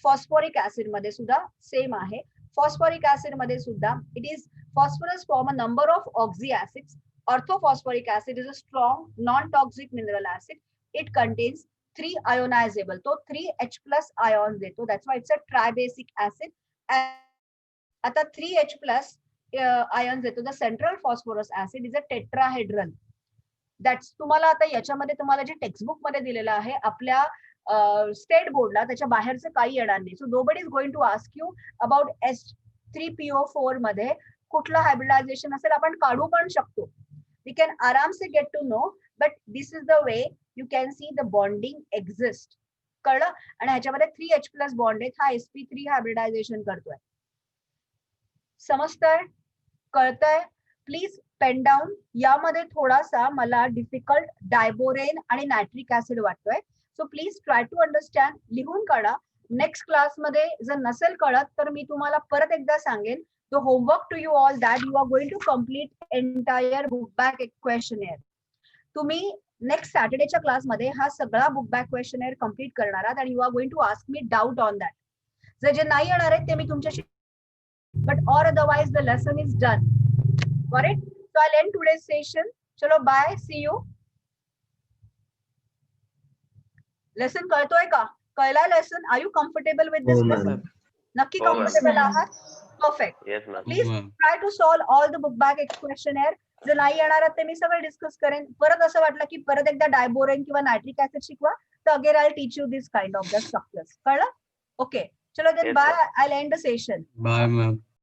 फॉस्फोरिक ऍसिड मध्ये सुद्धा सेम आहे. फॉस्फोरिक ऍसिड मध्ये सुद्धा it is phosphorus form a number of oxy acids. Orthophosphoric acid is a strong non-toxic mineral acid. It contains 3 ionizable, तो 3H plus ions देतो. That's why it's a tribasic acid. आता 3H plus ions देतो. The central phosphorus acid is a tetrahedral. That's तुम्हाला आता याच्यामध्ये तुम्हाला जे textbook मध्ये दिलेलं आहे आपल्या स्टेट बोर्डला त्याच्या बाहेरचं काही येणार नाही. So nobody is going to ask you about S3PO4 मध्ये कुठलं हायब्रिडायझेशन असेल. आपण काढू पण शकतो. वी कॅन आराम से get to know, but this is the way you can see the bonding exist. कळलं? आणि ह्याच्यामध्ये 3H प्लस बॉन्ड आहेत. हा sp3 हायब्रिडायझेशन करतोय. समजतंय? कळतंय? Please pen down. यामध्ये थोडासा मला डिफिकल्ट डायबोरेन आणि नायट्रिक ऍसिड वाटतोय. So please try to understand. लिहून काढा. नेक्स्ट क्लासमध्ये जर नसेल कळत तर मी तुम्हाला परत एकदा सांगेन. The homework to you all that you are going to complete entire book back questionnaire. तुम्ही नेक्स्ट सॅटर्डेच्या क्लासमध्ये हा सगळा बुक बॅक क्वेश्चनर कम्प्लीट करणार आहात आणि you are going to ask me doubt on that. जर जे नाही येणार आहे ते मी तुमच्याशी, but or otherwise the lesson is done. Got it? So I end today's session. चलो बाय, सी यू. लेसन कळतोय का? कळला lesson? Are you comfortable with this lesson? नक्की हो, ma'am. कम्फर्टेबल आहात? Perfect. Yes, ma'am. Please try to solve all the book back questionnaire. जर नाही येणार ते मी सगळं डिस्कस करेन. परत असं वाटलं की परत एकदा डायबोरेन किंवा नायट्रिक ऍसिड शिकवा तर again I teach you this kind of the structures. कळलं? ओके, चलो then Yes, bye. ma'am. I end the session. Bye, ma'am.